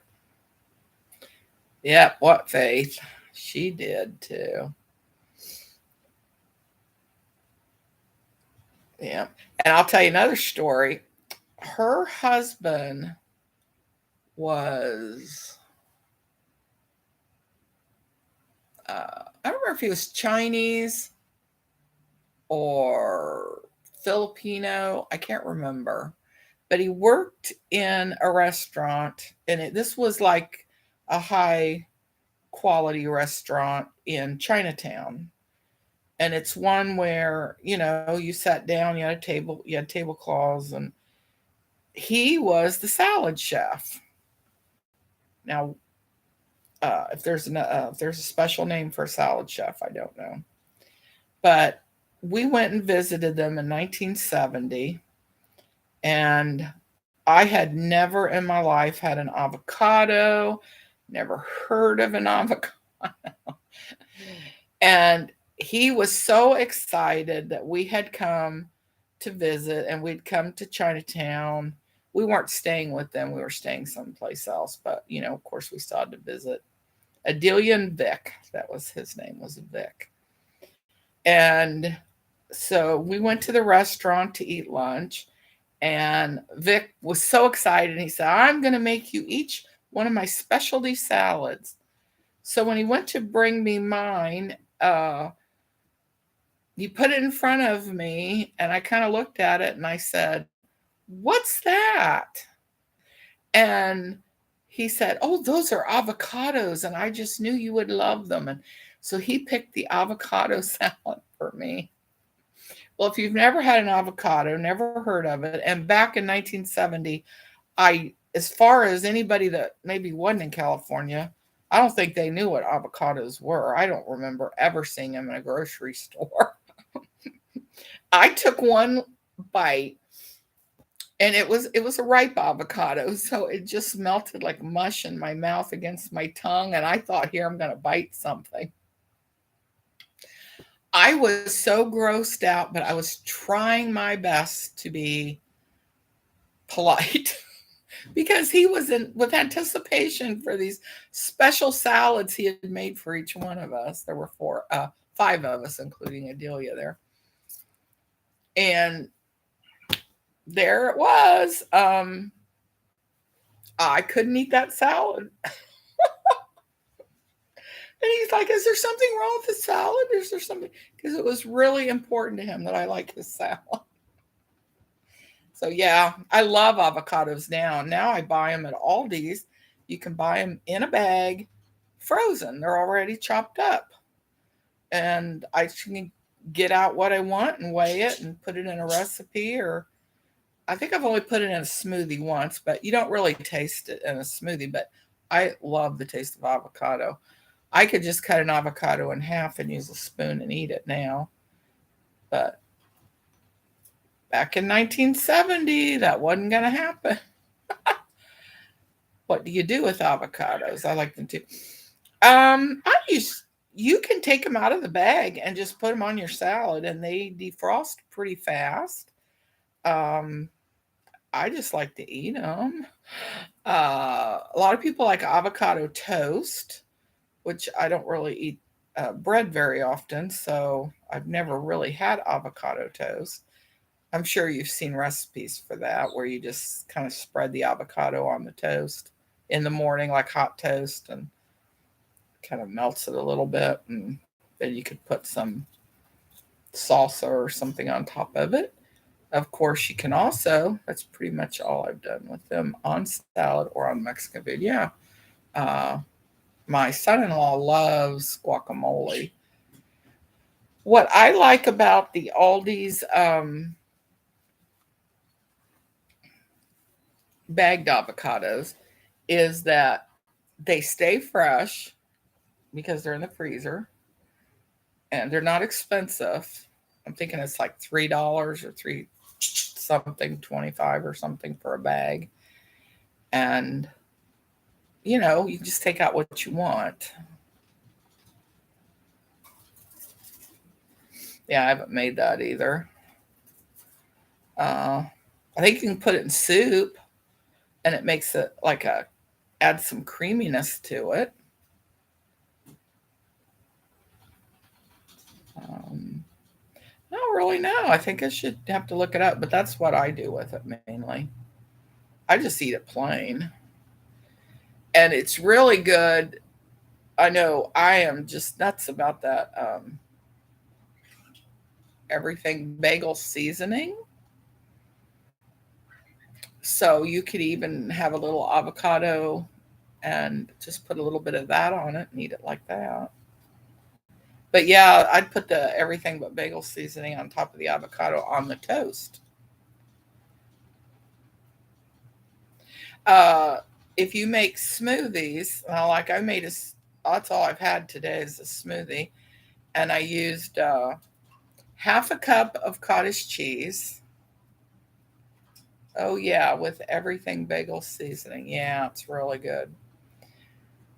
Yep, what faith? She did too. Yeah. And I'll tell you another story. Her husband was, I don't remember if he was Chinese or Filipino. I can't remember. But he worked in a restaurant, and this was like a high quality restaurant in Chinatown. And it's one where, you sat down, you had tablecloths, and he was the salad chef. Now, if there's a special name for a salad chef, I don't know. But we went and visited them in 1970, and I had never in my life had an avocado, never heard of an avocado. And he was so excited that we had come to visit and we'd come to Chinatown. We weren't staying with them, we were staying someplace else, but of course we still had to visit. Adelia and Vic, that was his name, was Vic. And so we went to the restaurant to eat lunch, and Vic was so excited. He said, I'm going to make you each one of my specialty salads. So when he went to bring me mine, he put it in front of me, and I kind of looked at it and I said, What's that? And he said, Oh, those are avocados, and I just knew you would love them. And so he picked the avocado salad for me. Well, if you've never had an avocado, never heard of it, and back in 1970, as far as anybody that maybe wasn't in California, I don't think they knew what avocados were. I don't remember ever seeing them in a grocery store. I took one bite, and it was a ripe avocado, so it just melted like mush in my mouth against my tongue, and I thought, here, I'm going to bite something. I was so grossed out, but I was trying my best to be polite because he was in with anticipation for these special salads he had made for each one of us. There were five of us, including Adelia there. And there it was. I couldn't eat that salad. And he's like, Is there something wrong with the salad? Is there something? Because it was really important to him that I like his salad. So, yeah, I love avocados now. Now I buy them at Aldi's. You can buy them in a bag, frozen. They're already chopped up. And I can get out what I want and weigh it and put it in a recipe. Or I think I've only put it in a smoothie once, but you don't really taste it in a smoothie. But I love the taste of avocado. I could just cut an avocado in half and use a spoon and eat it now. But back in 1970, that wasn't going to happen. What do you do with avocados? I like them too. I use You can take them out of the bag and just put them on your salad, and they defrost pretty fast. Um, I just like to eat them. A lot of people like avocado toast, which I don't really eat bread very often, so I've never really had avocado toast. I'm sure you've seen recipes for that where you just kind of spread the avocado on the toast in the morning, like hot toast, and kind of melts it a little bit. And then you could put some salsa or something on top of it. Of course, you can also, that's pretty much all I've done with them on salad or on Mexican food. Yeah. Uh, my son in law loves guacamole. What I like about the Aldi's bagged avocados is that they stay fresh because they're in the freezer, and they're not expensive. I'm thinking it's like $3 or three something 25 or something for a bag. And you just take out what you want. Yeah, I haven't made that either. Uh, I think you can put it in soup, and it makes it like a add some creaminess to it. Um, I don't really know. I think I should have to look it up, but that's what I do with it mainly. I just eat it plain. And it's really good. I know I am just nuts about that everything bagel seasoning. So you could even have a little avocado and just put a little bit of that on it and eat it like that. But yeah, I'd put the everything but bagel seasoning on top of the avocado on the toast. Uh, if you make smoothies, like I made that's all I've had today is a smoothie, and I used half a cup of cottage cheese. Oh yeah, with everything bagel seasoning. Yeah, it's really good.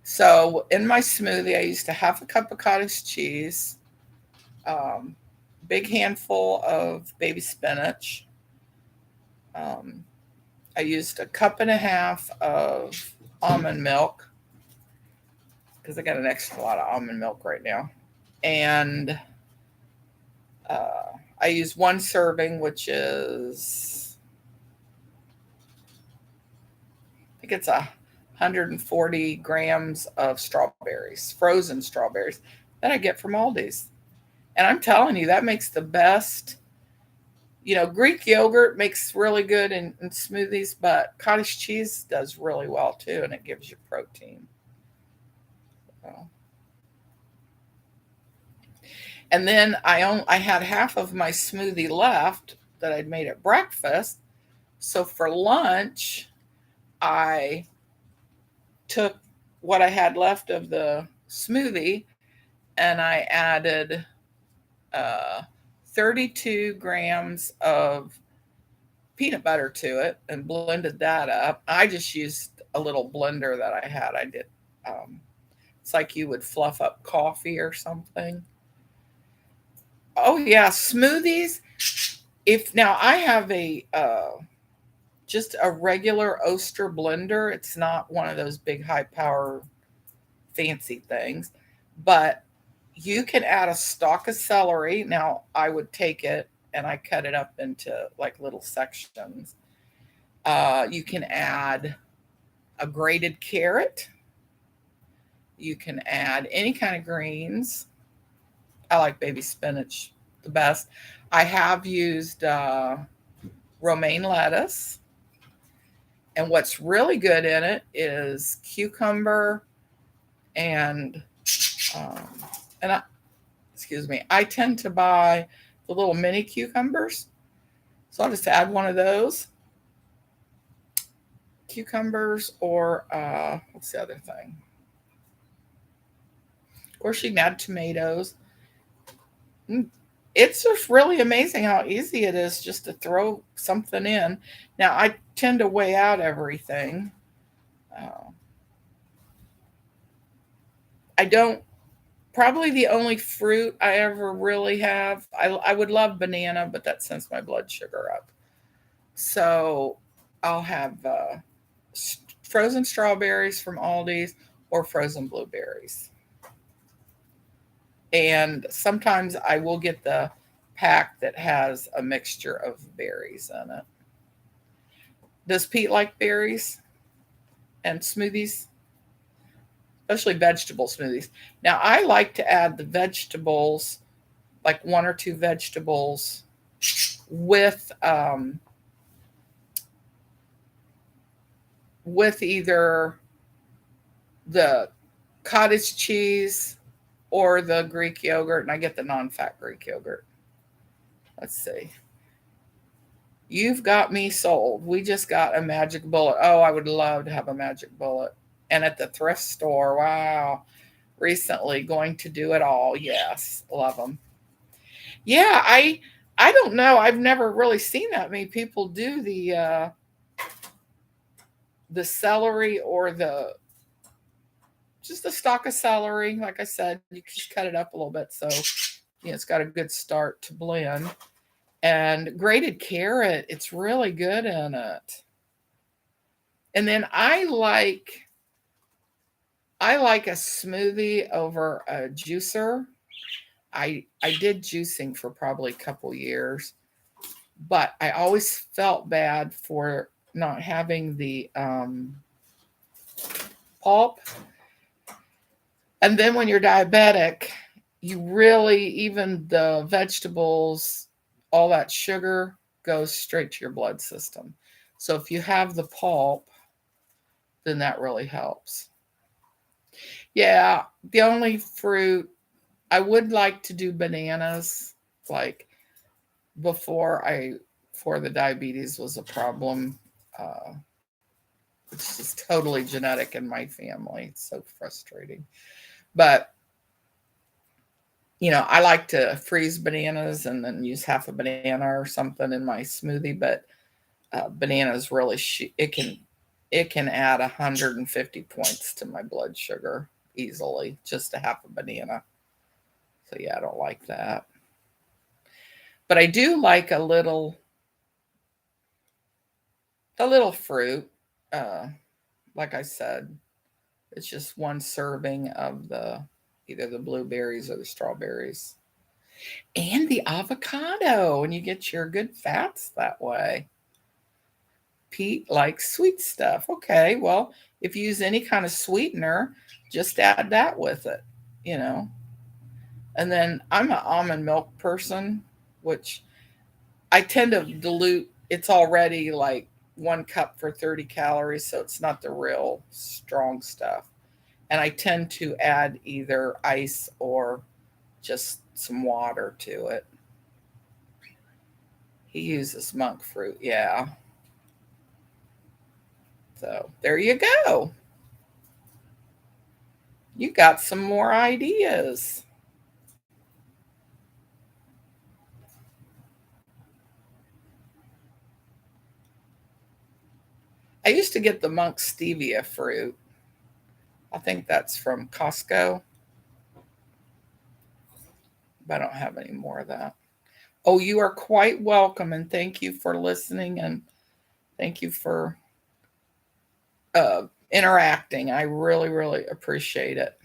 So in my smoothie, I used a half a cup of cottage cheese, um, big handful of baby spinach. Um, I used a cup and a half of almond milk because I got an extra lot of almond milk right now. And I use one serving, which is, I think it's 140 grams of strawberries, frozen strawberries that I get from Aldi's. And I'm telling you, that makes the best. Greek yogurt makes really good in smoothies, but cottage cheese does really well too, and it gives you protein. So. And then I had half of my smoothie left that I'd made at breakfast. So for lunch, I took what I had left of the smoothie and I added uh, 32 grams of peanut butter to it and blended that up. I just used a little blender that I had. I did. Um, it's like you would fluff up coffee or something. Oh yeah, smoothies. If now I have a just a regular Oster blender. It's not one of those big high power fancy things, but you can add a stalk of celery. Now I would take it and I cut it up into like little sections. You can add a grated carrot. You can add any kind of greens. I like baby spinach the best. I have used romaine lettuce. And what's really good in it is cucumber and um, and excuse me, I tend to buy the little mini cucumbers. So I'll just add one of those cucumbers or what's the other thing? Of course, you can add tomatoes. Mm, it's just really amazing how easy it is just to throw something in. Now, I tend to weigh out everything. Uh, I don't, probably the only fruit I ever really have. I would love banana, but that sends my blood sugar up. So I'll have frozen strawberries from Aldi's or frozen blueberries. And sometimes I will get the pack that has a mixture of berries in it. Does Pete like berries and smoothies? Especially vegetable smoothies. Now, I like to add the vegetables, like one or two vegetables, with either the cottage cheese or the Greek yogurt, and I get the non-fat Greek yogurt. Let's see. You've got me sold. We just got a magic bullet. Oh, I would love to have a magic bullet. And at the thrift store, wow. Recently, going to do it all. Yes, love them. Yeah, I don't know. I've never really seen that many people do the celery or the just a stalk of celery. Like I said, you just cut it up a little bit so it's got a good start to blend. And grated carrot, it's really good in it. And then I like a smoothie over a juicer. I did juicing for probably a couple years, but I always felt bad for not having the pulp. And then when you're diabetic, you really, even the vegetables, all that sugar goes straight to your blood system. So if you have the pulp, then that really helps. Yeah, the only fruit I would like to do bananas, like before I before the diabetes was a problem. Uh, it's just totally genetic in my family. It's so frustrating. But I like to freeze bananas and then use half a banana or something in my smoothie. But bananas really it can add 150 points to my blood sugar easily, just a half a banana. So yeah, I don't like that. But I do like a little fruit. Uh, like I said, it's just one serving of the either the blueberries or the strawberries. And the avocado, and you get your good fats that way. Pete likes sweet stuff. Okay, well, if you use any kind of sweetener, just add that with it, you know. And then I'm an almond milk person, which I tend to dilute. It's already like 1 cup for 30 calories, so it's not the real strong stuff. And I tend to add either ice or just some water to it. He uses monk fruit, yeah. So there you go. You got some more ideas. I used to get the monk stevia fruit. I think that's from Costco, but I don't have any more of that. Oh, you are quite welcome, and thank you for listening, and thank you for interacting. I really, really appreciate it.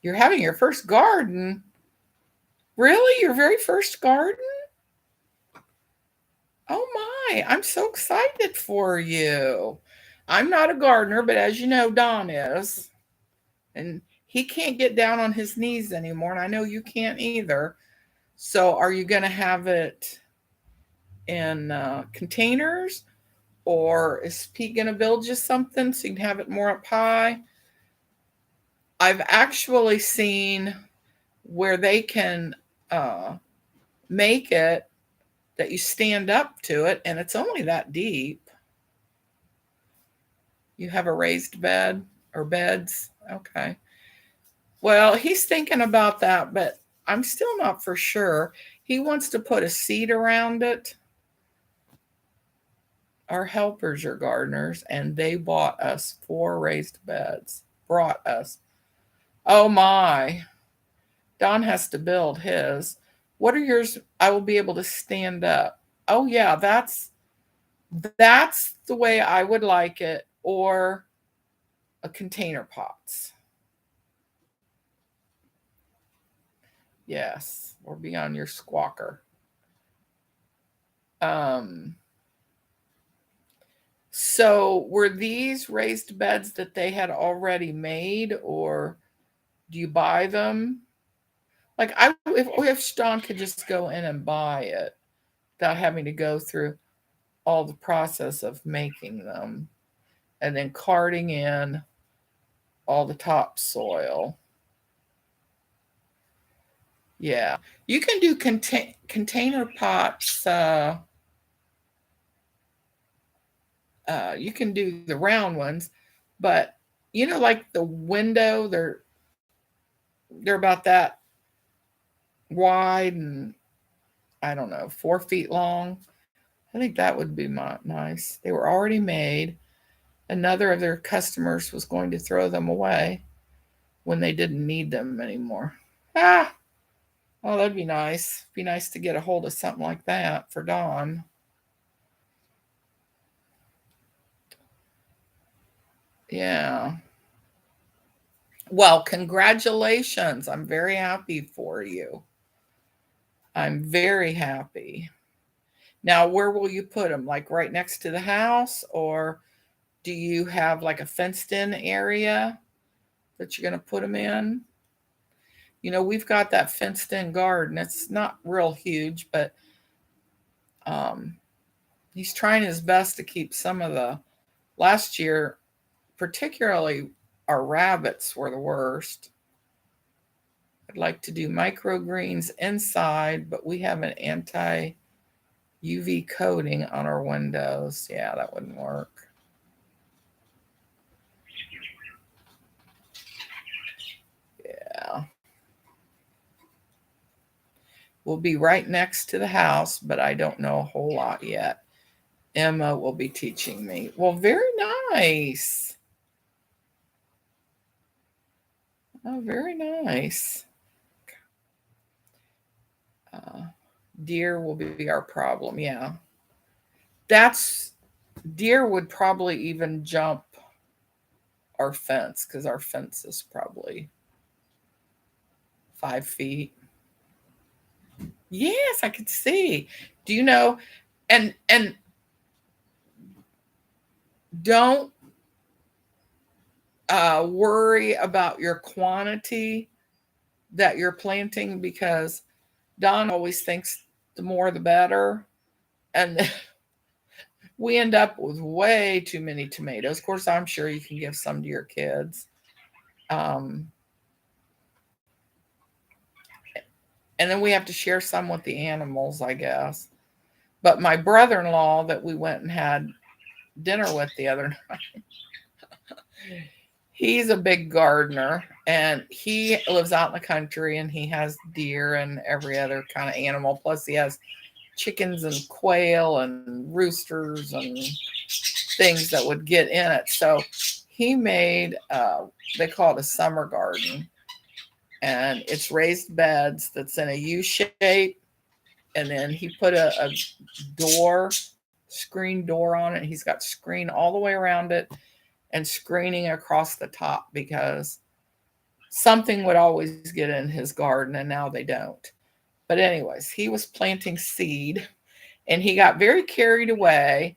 You're having your first garden. Really? Your very first garden? Oh my, I'm so excited for you. I'm not a gardener, but as you know, Don is. And he can't get down on his knees anymore. And I know you can't either. So are you going to have it in containers? Or is Pete going to build you something so you can have it more up high? I've actually seen where they can uh, make it that you stand up to it, and it's only that deep. You have a raised bed or beds? Okay. Well, he's thinking about that, but I'm still not for sure. He wants to put a seat around it. Our helpers are gardeners, and they bought us 4 raised beds. Brought us. Oh my. Don has to build his. What are yours? I will be able to stand up. Oh yeah, that's the way I would like it, or a container pots. Yes, or be on your squawker. Um, so were these raised beds that they had already made, or do you buy them? Like if Don could just go in and buy it without having to go through all the process of making them and then carting in all the topsoil. Yeah, you can do container pots. You can do the round ones, but like the window, they're about that wide and I don't know, 4 feet long. I think that would be nice. They were already made. Another of their customers was going to throw them away when they didn't need them anymore. Ah, oh, that'd be nice. Be nice to get a hold of something like that for Dawn. Yeah. Well, congratulations. I'm very happy for you. I'm very happy. Now, where will you put them? Like right next to the house, or do you have like a fenced in area that you're going to put them in? We've got that fenced in garden. It's not real huge, but um, he's trying his best to keep some of the last year, particularly our rabbits were the worst. I'd like to do microgreens inside, but we have an anti UV coating on our windows. Yeah, that wouldn't work. Yeah. We'll be right next to the house, but I don't know a whole lot yet. Emma will be teaching me. Well, very nice. Oh, very nice. Uh, Deer will be our problem. Yeah. That's deer would probably even jump our fence because our fence is probably 5 feet. Yes, I could see. Do you know? And don't worry about your quantity that you're planting because Don always thinks the more the better, and we end up with way too many tomatoes. Of course, I'm sure you can give some to your kids. Um, and then we have to share some with the animals, I guess. But my brother-in-law that we went and had dinner with the other night, he's a big gardener and he lives out in the country and he has deer and every other kind of animal. Plus he has chickens and quail and roosters and things that would get in it. So he made, they call it a summer garden, and it's raised beds that's in a U shape. And then he put a door, screen door on it. He's got screen all the way around it and screening across the top because something would always get in his garden and now they don't. But, anyways, he was planting seed and he got very carried away.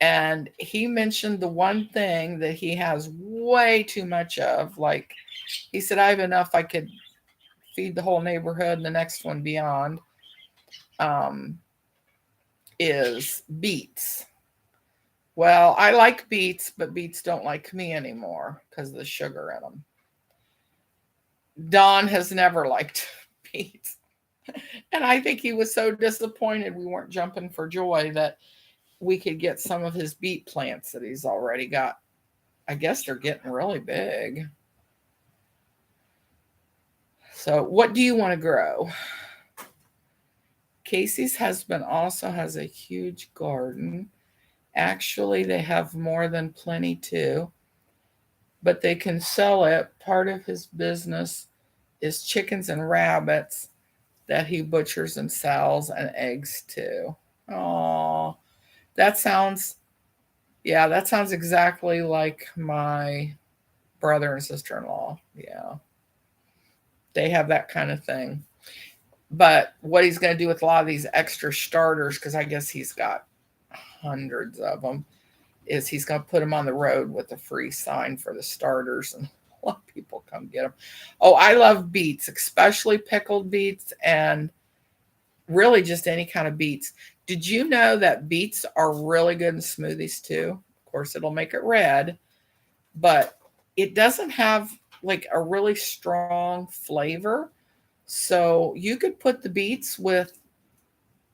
And he mentioned the one thing that he has way too much of. Like he said, I have enough, I could feed the whole neighborhood and the next one beyond. Um, is beets. Well, I like beets, but beets don't like me anymore because of the sugar in them. Don has never liked beets. And I think he was so disappointed we weren't jumping for joy that we could get some of his beet plants that he's already got. I guess they're getting really big. So, what do you want to grow? Casey's husband also has a huge garden. Actually, they have more than plenty too, but they can sell it. Part of his business is chickens and rabbits that he butchers and sells, and eggs too. Oh, that sounds, yeah, that sounds exactly like my brother and sister in law. Yeah, they have that kind of thing. But what he's going to do with a lot of these extra starters, because I guess he's got hundreds of them, is he's going to put them on the road with a free sign for the starters, and a lot of people come get them. Oh, I love beets, especially pickled beets, and really just any kind of beets. Did you know that beets are really good in smoothies too? Of course, it'll make it red, but it doesn't have like a really strong flavor. So you could put the beets with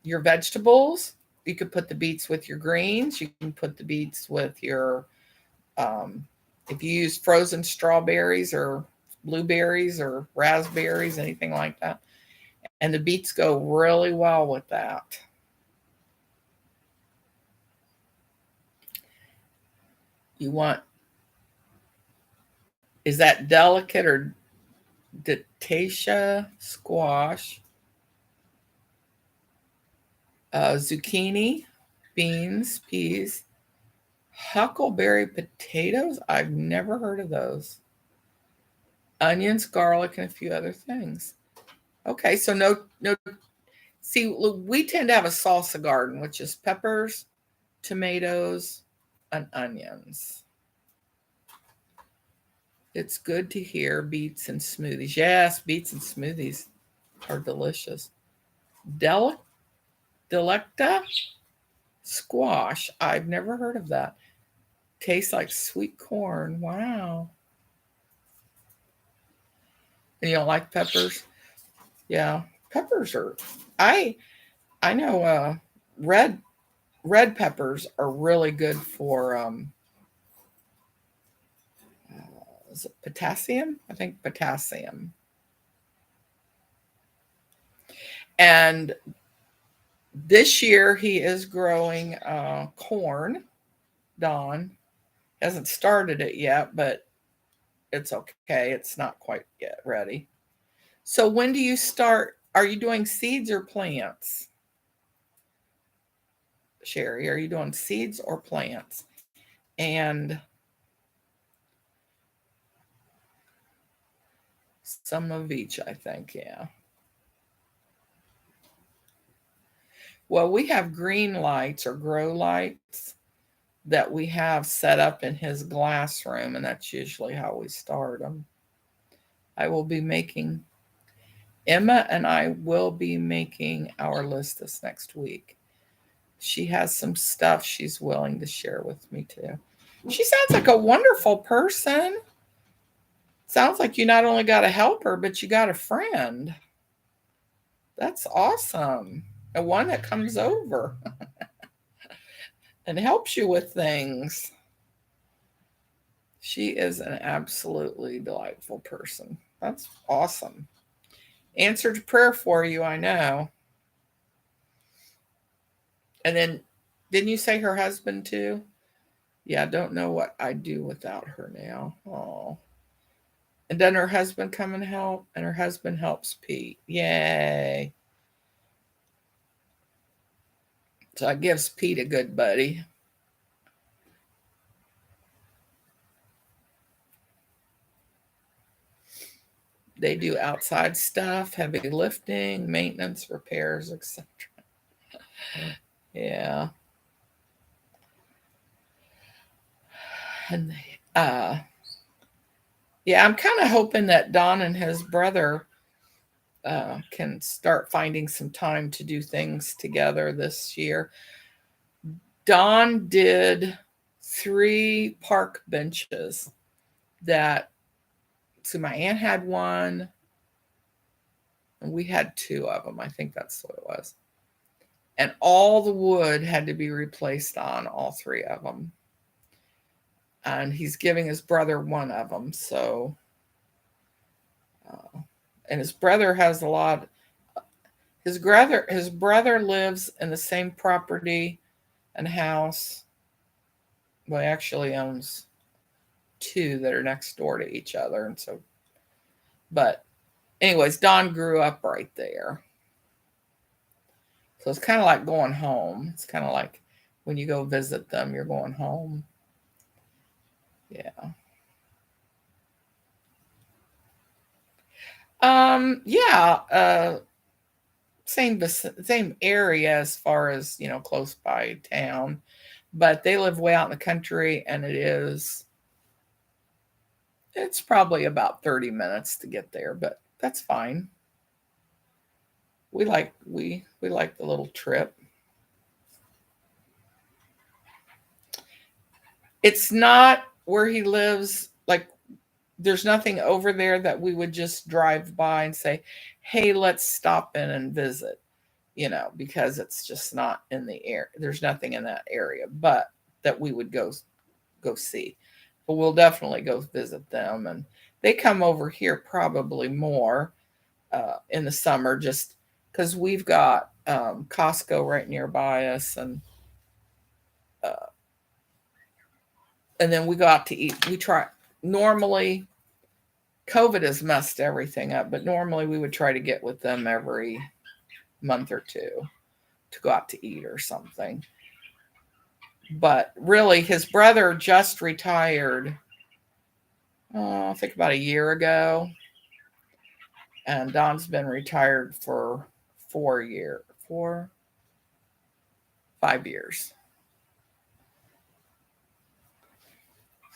your vegetables. You could put the beets with your greens. You can put the beets with your, um, if you use frozen strawberries or blueberries or raspberries, anything like that. And the beets go really well with that. You want, is that delicate or Datasha squash, zucchini, beans, peas, huckleberry potatoes? I've never heard of those. onions, garlic, and a few other things. Okay, so no. See, we tend to have a salsa garden, which is peppers, tomatoes, and onions. It's good to hear beets and smoothies. Yes, beets and smoothies are delicious. Del Delecta squash. I've never heard of that. Tastes like sweet corn. Wow. And you don't like peppers? Yeah, peppers are. I I know red peppers are really good for is it potassium? I think potassium. And this year he is growing corn. Don hasn't started it yet, but it's okay. It's not quite yet ready. So when do you start? Are you doing seeds or plants? Sherry, are you doing seeds or plants? And some of each, I think, yeah. Well, we have green lights or grow lights that we have set up in his glass room, and that's usually how we start them. I will be making, Emma and I will be making our list this next week. She has some stuff she's willing to share with me too. She sounds like a wonderful person. Sounds like you not only got a helper, but you got a friend. That's awesome. And one that comes over and helps you with things. She is an absolutely delightful person. That's awesome. Answered prayer for you, I know. And then, didn't you say her husband too? Yeah, I don't know what I'd do without her now. Oh. And then her husband come and help, and her husband helps Pete. Yay. So I gives Pete a good buddy. They do outside stuff, heavy lifting, maintenance, repairs, etc. Yeah. And yeah, I'm kind of hoping that Don and his brother can start finding some time to do things together this year. Don did 3 park benches that, so my aunt had one, and we had 2 of them. I think that's what it was. And all the wood had to be replaced on all 3 of them. And he's giving his brother one of them. So, and his brother has a lot. His brother lives in the same property and house. Well, he actually owns 2 that are next door to each other, and so. But, anyways, Don grew up right there. So it's kind of like going home. It's kind of like when you go visit them, you're going home. Yeah. Yeah. Same area as far as close by town, but they live way out in the country, and it's probably about 30 minutes to get there, but that's fine. We like the little trip. It's not where he lives, like there's nothing over there that we would just drive by and say, "Hey, let's stop in and visit." Because it's just not in the air. There's nothing in that area, but that we would go see. But we'll definitely go visit them, and they come over here probably more in the summer, just because we've got Costco right nearby us, uh, and then we go out to eat. We try normally. COVID has messed everything up, but normally we would try to get with them every month or two to go out to eat or something. But really, his brother just retired I think about a year ago, and Don's been retired for 4 years, 5 years.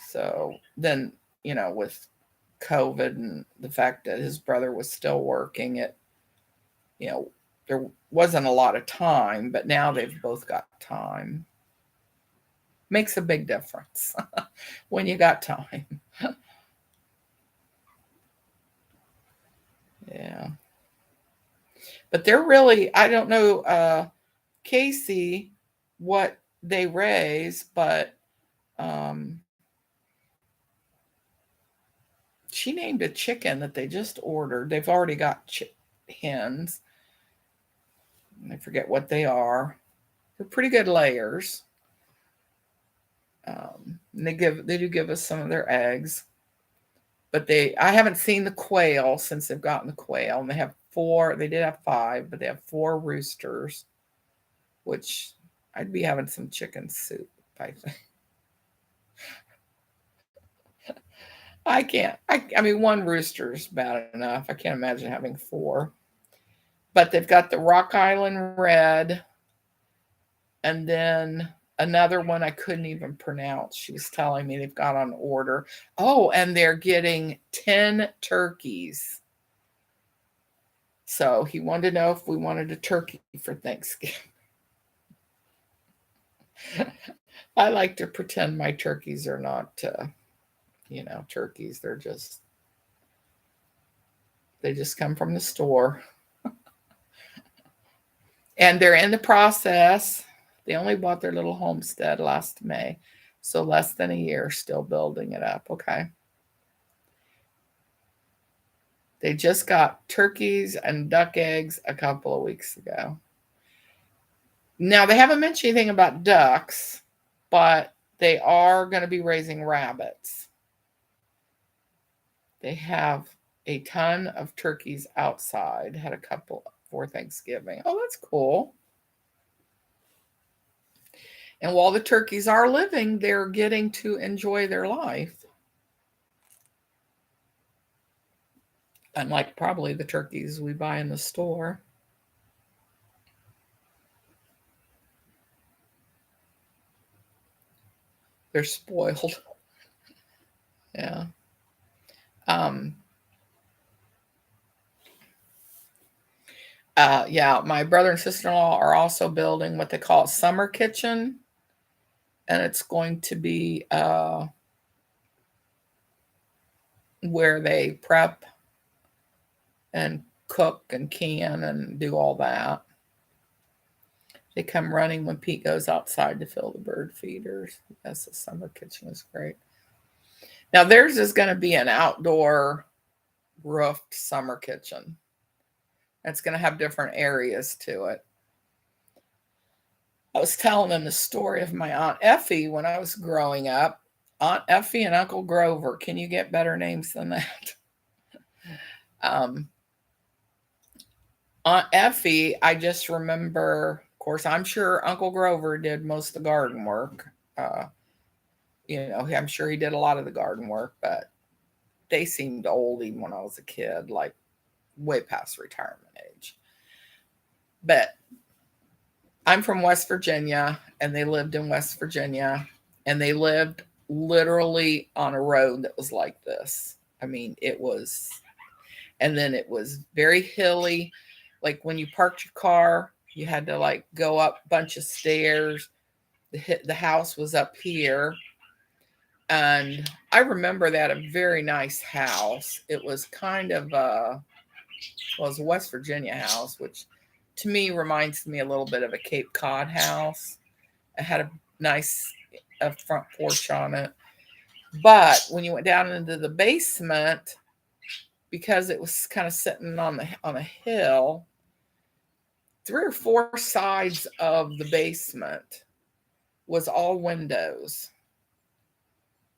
So then, with COVID and the fact that his brother was still working, you know, there wasn't a lot of time, but now they've both got time. Makes a big difference when you got time. Yeah. But they're really, I don't know, Casey, what they raise, but um, she named a chicken that they just ordered. They've already got hens. I forget what they are. They're pretty good layers. And they do give us some of their eggs, but I haven't seen the quail since they've gotten the quail, and they have four. They did have five, but they have four roosters, which I'd be having some chicken soup. I think. I can't. I mean, one rooster's bad enough. I can't imagine having four. But they've got the Rock Island Red, and then another one I couldn't even pronounce. She was telling me they've got on order. Oh, and they're getting 10 turkeys. So he wanted to know if we wanted a turkey for Thanksgiving. I like to pretend my turkeys are not, turkeys. They just come from the store. And they're in the process. They only bought their little homestead last May. So less than a year, still building it up. Okay. They just got turkeys and duck eggs a couple of weeks ago. Now, they haven't mentioned anything about ducks, but they are going to be raising rabbits. They have a ton of turkeys outside, had a couple for Thanksgiving. Oh, that's cool. And while the turkeys are living, they're getting to enjoy their life. Unlike probably the turkeys we buy in the store. They're spoiled. Yeah. Um, yeah, my brother and sister-in-law are also building what they call a summer kitchen, and it's going to be where they prep and cook and can and do all that. They come running when Pete goes outside to fill the bird feeders. Yes, the summer kitchen is great. Now theirs is going to be an outdoor roofed summer kitchen. It's going to have different areas to it. I was telling them the story of my Aunt Effie when I was growing up. Aunt Effie and Uncle Grover. Can you get better names than that? um, Aunt Effie, I just remember, of course, I'm sure Uncle Grover did most of the garden work. I'm sure he did a lot of the garden work, but they seemed old even when I was a kid, like way past retirement age. But I'm from West Virginia, and they lived in West Virginia, and they lived literally on a road that was like this. I mean, and then it was very hilly. Like when you parked your car, you had to like go up a bunch of stairs. The house was up here. And I remember that a very nice house. It was kind of well, it was a West Virginia house, which to me reminds me a little bit of a Cape Cod house. It had a nice front porch on it. But when you went down into the basement, because it was kind of sitting on a hill, 3 or 4 sides of the basement was all windows.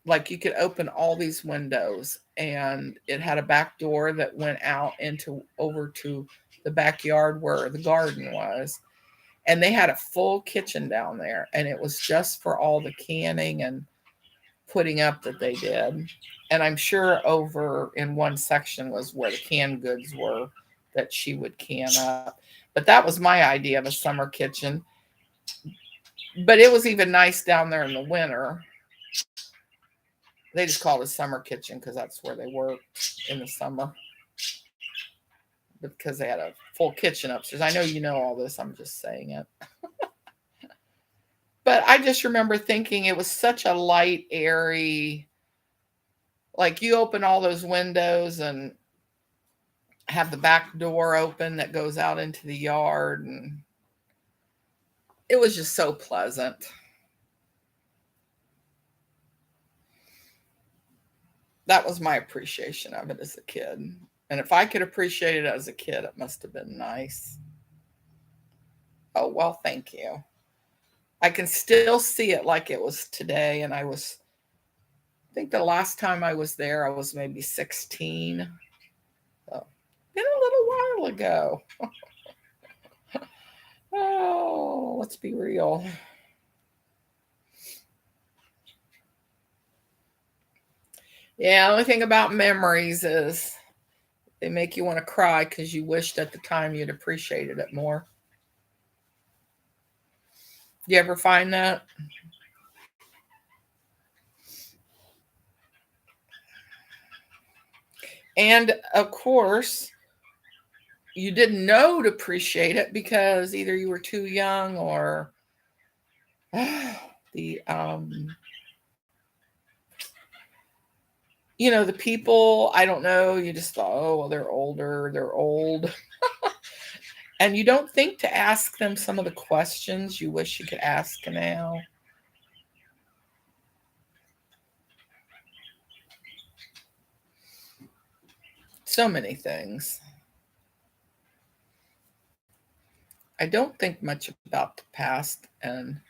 Like you could open all these windows, and it had a back door that went out over to the backyard where the garden was. And they had a full kitchen down there, and it was just for all the canning and putting up that they did. And I'm sure over in one section was where the canned goods were that she would can up. But that was my idea of a summer kitchen. But it was even nice down there in the winter. They just called it a summer kitchen because that's where they worked in the summer, because they had a full kitchen upstairs. I know you know all this, I'm just saying it. But I just remember thinking it was such a light, airy, like you open all those windows and have the back door open that goes out into the yard. And it was just so pleasant. That was my appreciation of it as a kid. And if I could appreciate it as a kid, it must have been nice. Oh, well, thank you. I can still see it like it was today. And I think the last time I was there, I was maybe 16. So, been a little while ago. Oh, let's be real. Yeah, the only thing about memories is they make you want to cry because you wished at the time you'd appreciated it more. You ever find that? And of course, you didn't know to appreciate it because either you were too young or the the people, I don't know, you just thought, oh, well, they're older, they're old. And you don't think to ask them some of the questions you wish you could ask now. So many things. I don't think much about the past and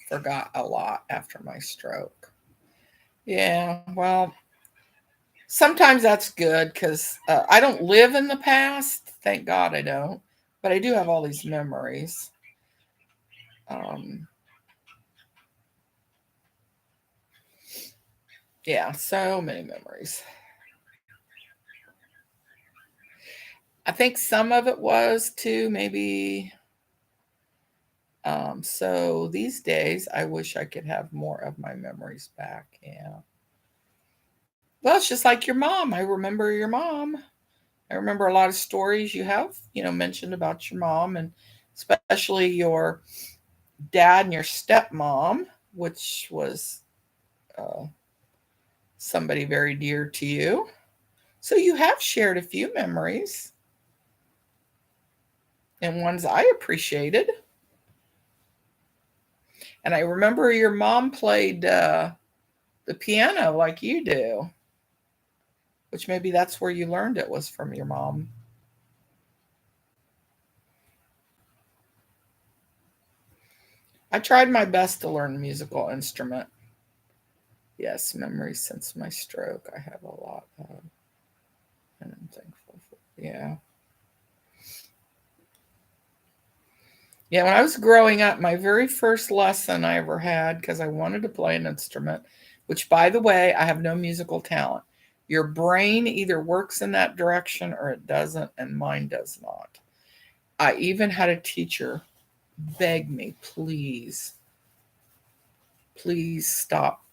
forgot a lot after my stroke. Yeah, well, sometimes that's good because I don't live in the past. Thank God I don't. But I do have all these memories. Um, yeah, so many memories. I think some of it was too, maybe. So these days, I wish I could have more of my memories back. Yeah. Well, it's just like your mom. I remember your mom. I remember a lot of stories you have, mentioned about your mom, and especially your dad and your stepmom, which was uh, somebody very dear to you. So you have shared a few memories and ones I appreciated. And I remember your mom played the piano like you do, which maybe that's where you learned it was from your mom. I tried my best to learn a musical instrument. Yes, memories since my stroke. I have a lot of, and I'm thankful for. Yeah. Yeah, when I was growing up, my very first lesson I ever had, because I wanted to play an instrument, which, by the way, I have no musical talent. Your brain either works in that direction or it doesn't, and mine does not. I even had a teacher beg me, please, please stop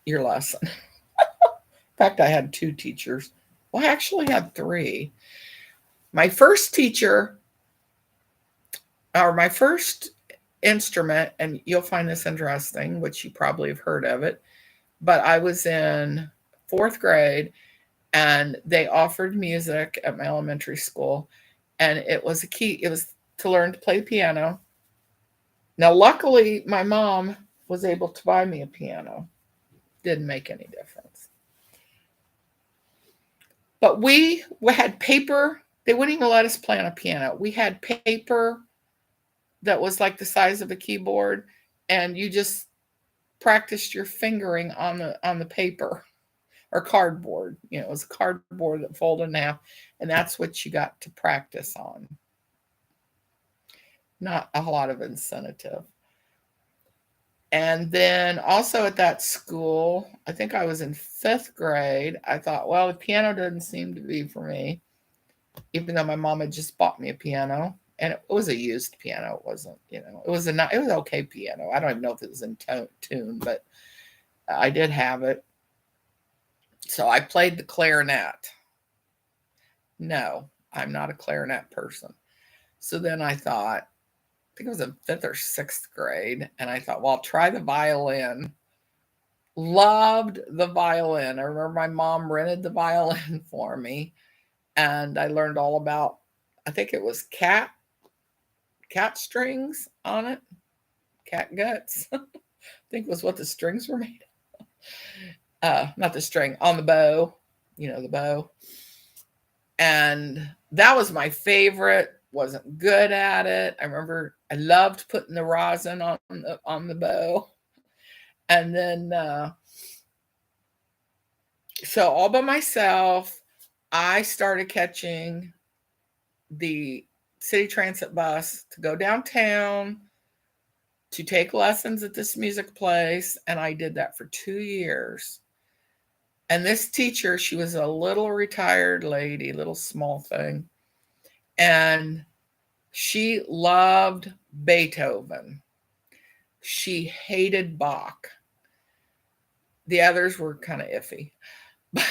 your lesson. In fact, I had two teachers. Well, I actually had three. My first teacher, or my first instrument, and you'll find this interesting, which you probably have heard of it, but I was in fourth grade and they offered music at my elementary school. And it was to learn to play piano. Now, luckily, my mom was able to buy me a piano. Didn't make any difference. But we had paper. They wouldn't even let us play on a piano. We had paper that was like the size of a keyboard, and you just practiced your fingering on the paper or cardboard. It was cardboard that folded in half, and that's what you got to practice on. Not a lot of incentive. And then also at that school, I think I was in fifth grade. I thought, well, the piano doesn't seem to be for me, even though my mom had just bought me a piano. And it was a used piano. It wasn't, it was it was okay piano. I don't even know if it was in tune, but I did have it. So I played the clarinet. No, I'm not a clarinet person. So then I thought, I think it was in fifth or sixth grade, and I thought, well, I'll try the violin. Loved the violin. I remember my mom rented the violin for me, and I learned all about, I think it was cat strings on it, cat guts. I think was what the strings were made. Not the string on the bow, the bow. And that was my favorite. Wasn't good at it. I remember I loved putting the rosin on the bow, and then so all by myself, I started catching the city transit bus to go downtown to take lessons at this music place, and I did that for 2 years. And this teacher, she was a little retired lady, little small thing, and she loved Beethoven. She hated Bach. The others were kind of iffy, but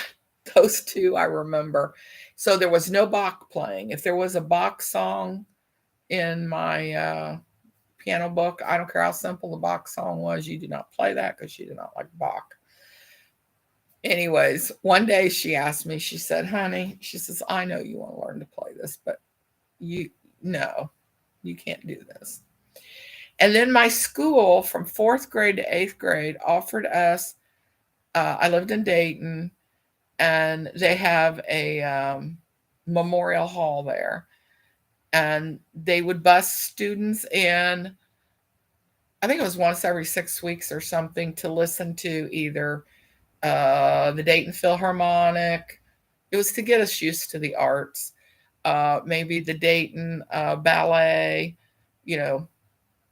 those two I remember. So there was no Bach playing. If there was a Bach song in my piano book, I don't care how simple the Bach song was, you do not play that because she did not like Bach. Anyways, one day she asked me, she said, honey, she says, I know you want to learn to play this, but you, no, you can't do this. And then my school from fourth grade to eighth grade offered us, I lived in Dayton, and they have a memorial hall there. And they would bus students in, I think it was once every 6 weeks or something, to listen to either the Dayton Philharmonic. It was to get us used to the arts. Maybe the Dayton Ballet, you know,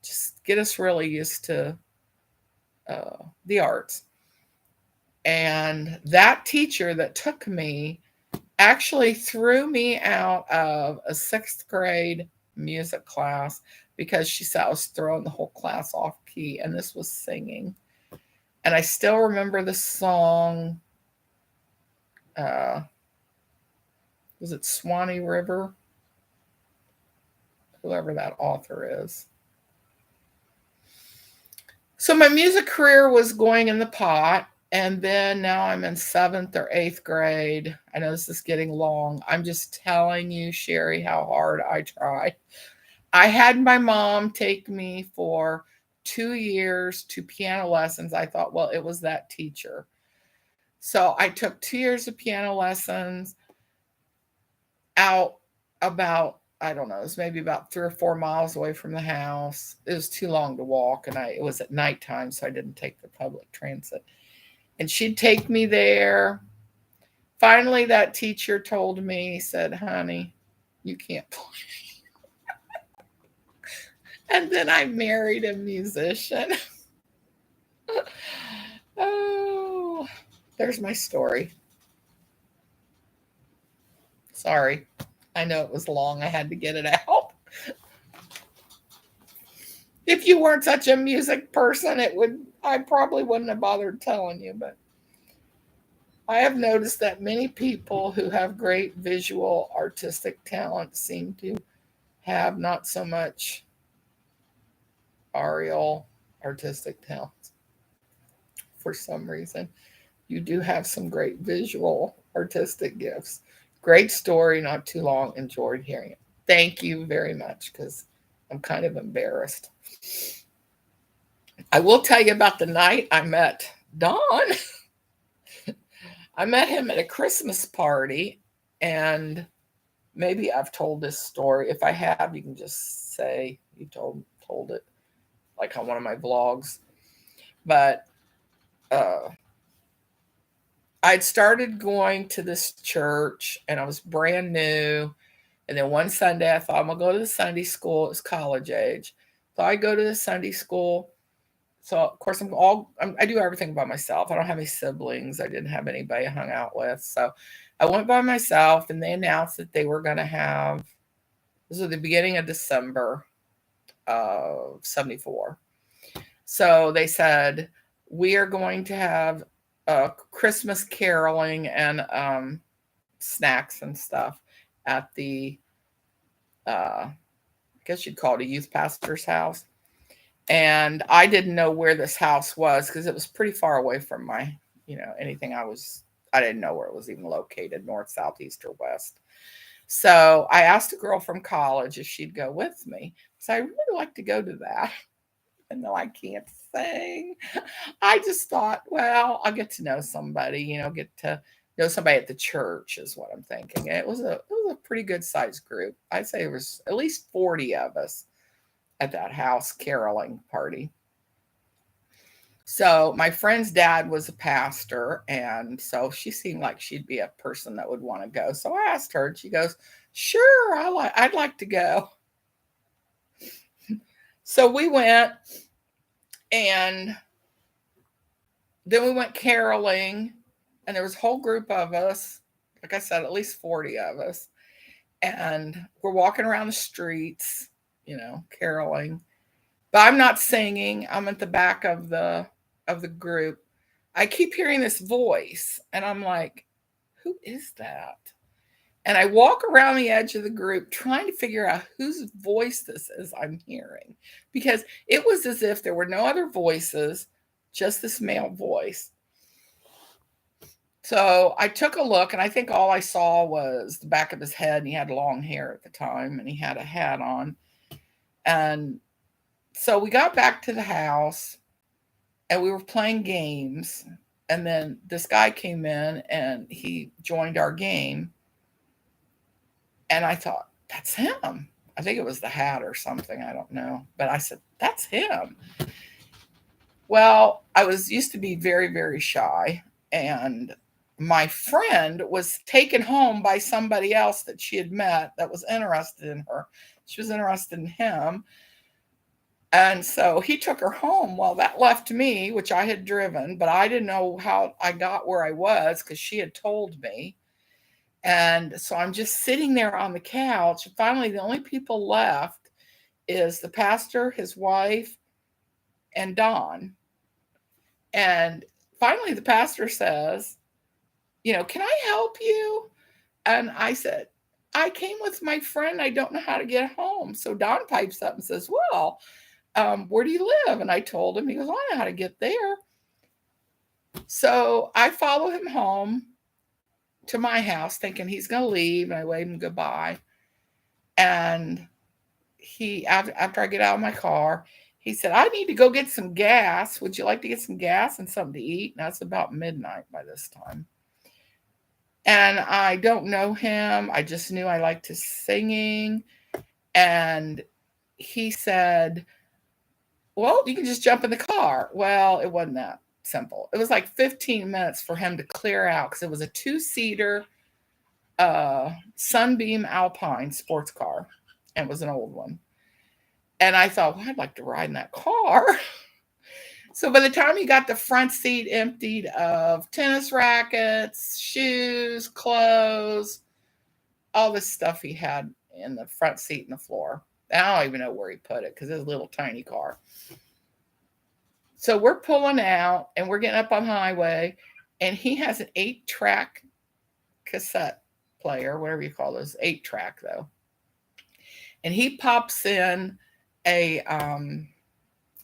just get us really used to the arts. And that teacher that took me actually threw me out of a sixth grade music class because she said I was throwing the whole class off key, and this was singing. And I still remember the song. Uh, was it Swanee River? Whoever that author is. So my music career was going in the pot. And then now I'm in seventh or eighth grade. I know this is getting long. I'm just telling you, Sherry, how hard I tried. I had my mom take me for 2 years to piano lessons. I thought, well, it was that teacher. So I took 2 years of piano lessons out about, I don't know, it was maybe about 3 or 4 miles away from the house. It was too long to walk, and it was at nighttime, so I didn't take the public transit. And she'd take me there. Finally, that teacher told me, he said, honey, you can't play. And then I married a musician. Oh, there's my story. Sorry. I know it was long. I had to get it out. If you weren't such a music person, I probably wouldn't have bothered telling you, but I have noticed that many people who have great visual artistic talent seem to have not so much aural artistic talent for some reason. You do have some great visual artistic gifts. Great story, not too long. Enjoyed hearing it. Thank you very much because I'm kind of embarrassed. I will tell you about the night I met Don. I met him at a Christmas party, and maybe I've told this story. If I have, you can just say you told it, like on one of my vlogs. But uh, I'd started going to this church, and I was brand new. And then one Sunday, I thought I'm gonna go to the Sunday school. It was college age, so I go to the Sunday school. So of course I do everything by myself. I don't have any siblings. I didn't have anybody I hung out with. So I went by myself, and they announced that they were going to have, this was the beginning of December of 74. So they said, we are going to have Christmas caroling and snacks and stuff at the, I guess you'd call it a youth pastor's house. And I didn't know where this house was because it was pretty far away from my, anything I didn't know where it was even located, north, south, east, or west. So I asked a girl from college if she'd go with me. So I really like to go to that. And though I can't sing, I just thought, well, I'll get to know somebody, get to know somebody at the church is what I'm thinking. And it was a pretty good sized group. I'd say it was at least 40 of us at that house caroling party. So my friend's dad was a pastor, and so she seemed like she'd be a person that would want to go. So I asked her, and she goes, "Sure, I'd like to go." So we went, and then we went caroling, and there was a whole group of us. Like I said, at least 40 of us, and we're walking around the streets, caroling. But I'm not singing. I'm at the back of the group. I keep hearing this voice, and I'm like, who is that? And I walk around the edge of the group trying to figure out whose voice this is I'm hearing, because it was as if there were no other voices, just this male voice. So I took a look, and I think all I saw was the back of his head, and he had long hair at the time, and he had a hat on. And so we got back to the house, and we were playing games. And then this guy came in, and he joined our game. And I thought, that's him. I think it was the hat or something. I don't know. But I said, that's him. Well, I was used to be very, very shy. And my friend was taken home by somebody else that she had met that was interested in her. She was interested in him. And so he took her home. Well, that left me, which I had driven, but I didn't know how I got where I was because she had told me. And so I'm just sitting there on the couch. Finally, the only people left is the pastor, his wife, and Don. And finally, the pastor says, can I help you? And I said, I came with my friend. I don't know how to get home. So Don pipes up and says, well, where do you live? And I told him. He goes, I know how to get there. So I follow him home to my house thinking he's going to leave, and I wave him goodbye. And after I get out of my car, he said, I need to go get some gas. Would you like to get some gas and something to eat? And that's about midnight by this time. And I don't know him. I just knew I liked his singing. And he said, well, you can just jump in the car. Well, it wasn't that simple. It was like 15 minutes for him to clear out because it was a 2-seater Sunbeam Alpine sports car, and it was an old one. And I thought, well, I'd like to ride in that car. So by the time he got the front seat emptied of tennis rackets, shoes, clothes, all this stuff he had in the front seat and the floor. I don't even know where he put it because it's a little tiny car. So we're pulling out, and we're getting up on the highway, and he has an 8-track cassette player, whatever you call those, 8-track though. And he pops in a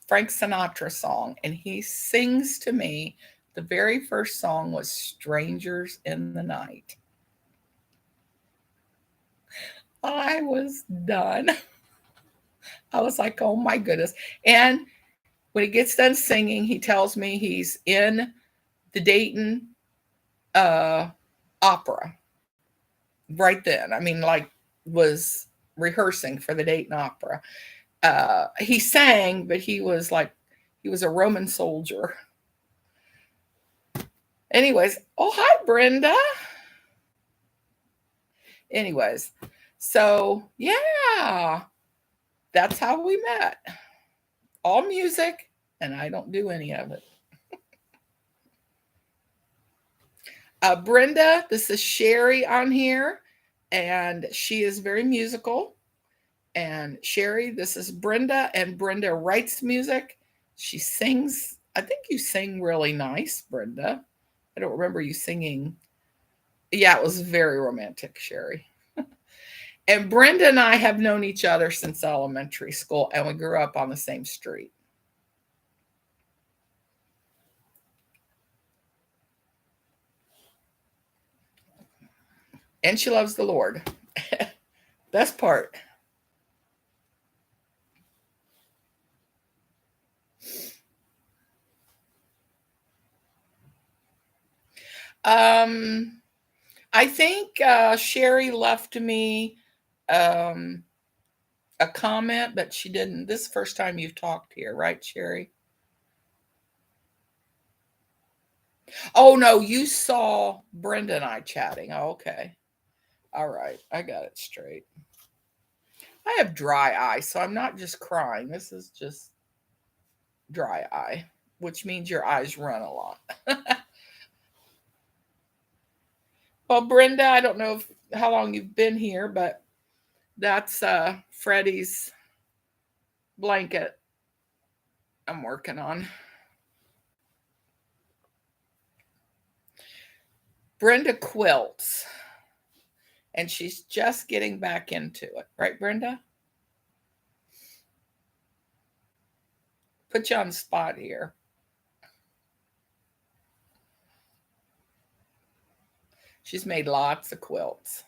Frank Sinatra song, and he sings to me. The very first song was Strangers in the Night. I was done. I was like, oh my goodness. And when he gets done singing, he tells me he's in the Dayton opera right then. I mean, like, was rehearsing for the Dayton opera. He sang, but he was a Roman soldier. Anyways, oh, hi, Brenda. Anyways, so yeah, that's how we met. All music, and I don't do any of it. Brenda, this is Sherry on here, and she is very musical. And Sherry, this is Brenda, and Brenda writes music. She sings. I think you sing really nice, Brenda. I don't remember you singing. Yeah, it was very romantic, Sherry. And Brenda and I have known each other since elementary school, and we grew up on the same street. And she loves the Lord. Best part. Um, I think Sherry left me um, a comment, but she didn't. This first time you've talked here, right, Sherry? Oh no, you saw Brenda and I chatting. Oh, okay. All right. I got it straight. I have dry eye, so I'm not just crying. This is just dry eye, which means your eyes run a lot. Well, Brenda, I don't know how long you've been here, but that's Freddie's blanket I'm working on. Brenda quilts, and she's just getting back into it. Right, Brenda? Put you on the spot here. She's made lots of quilts.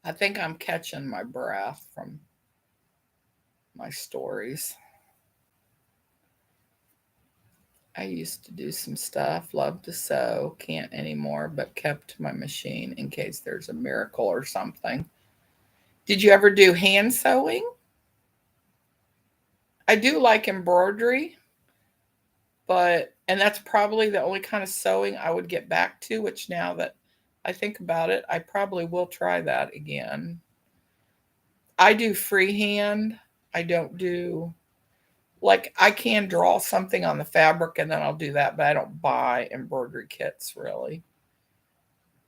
I think I'm catching my breath from my stories. I used to do some stuff, love to sew, can't anymore, but kept my machine in case there's a miracle or something. Did you ever do hand sewing? I do like embroidery, but, and that's probably the only kind of sewing I would get back to, which now that I think about it, I probably will try that again. I do freehand. I don't do, like, I can draw something on the fabric and then I'll do that, but I don't buy embroidery kits really.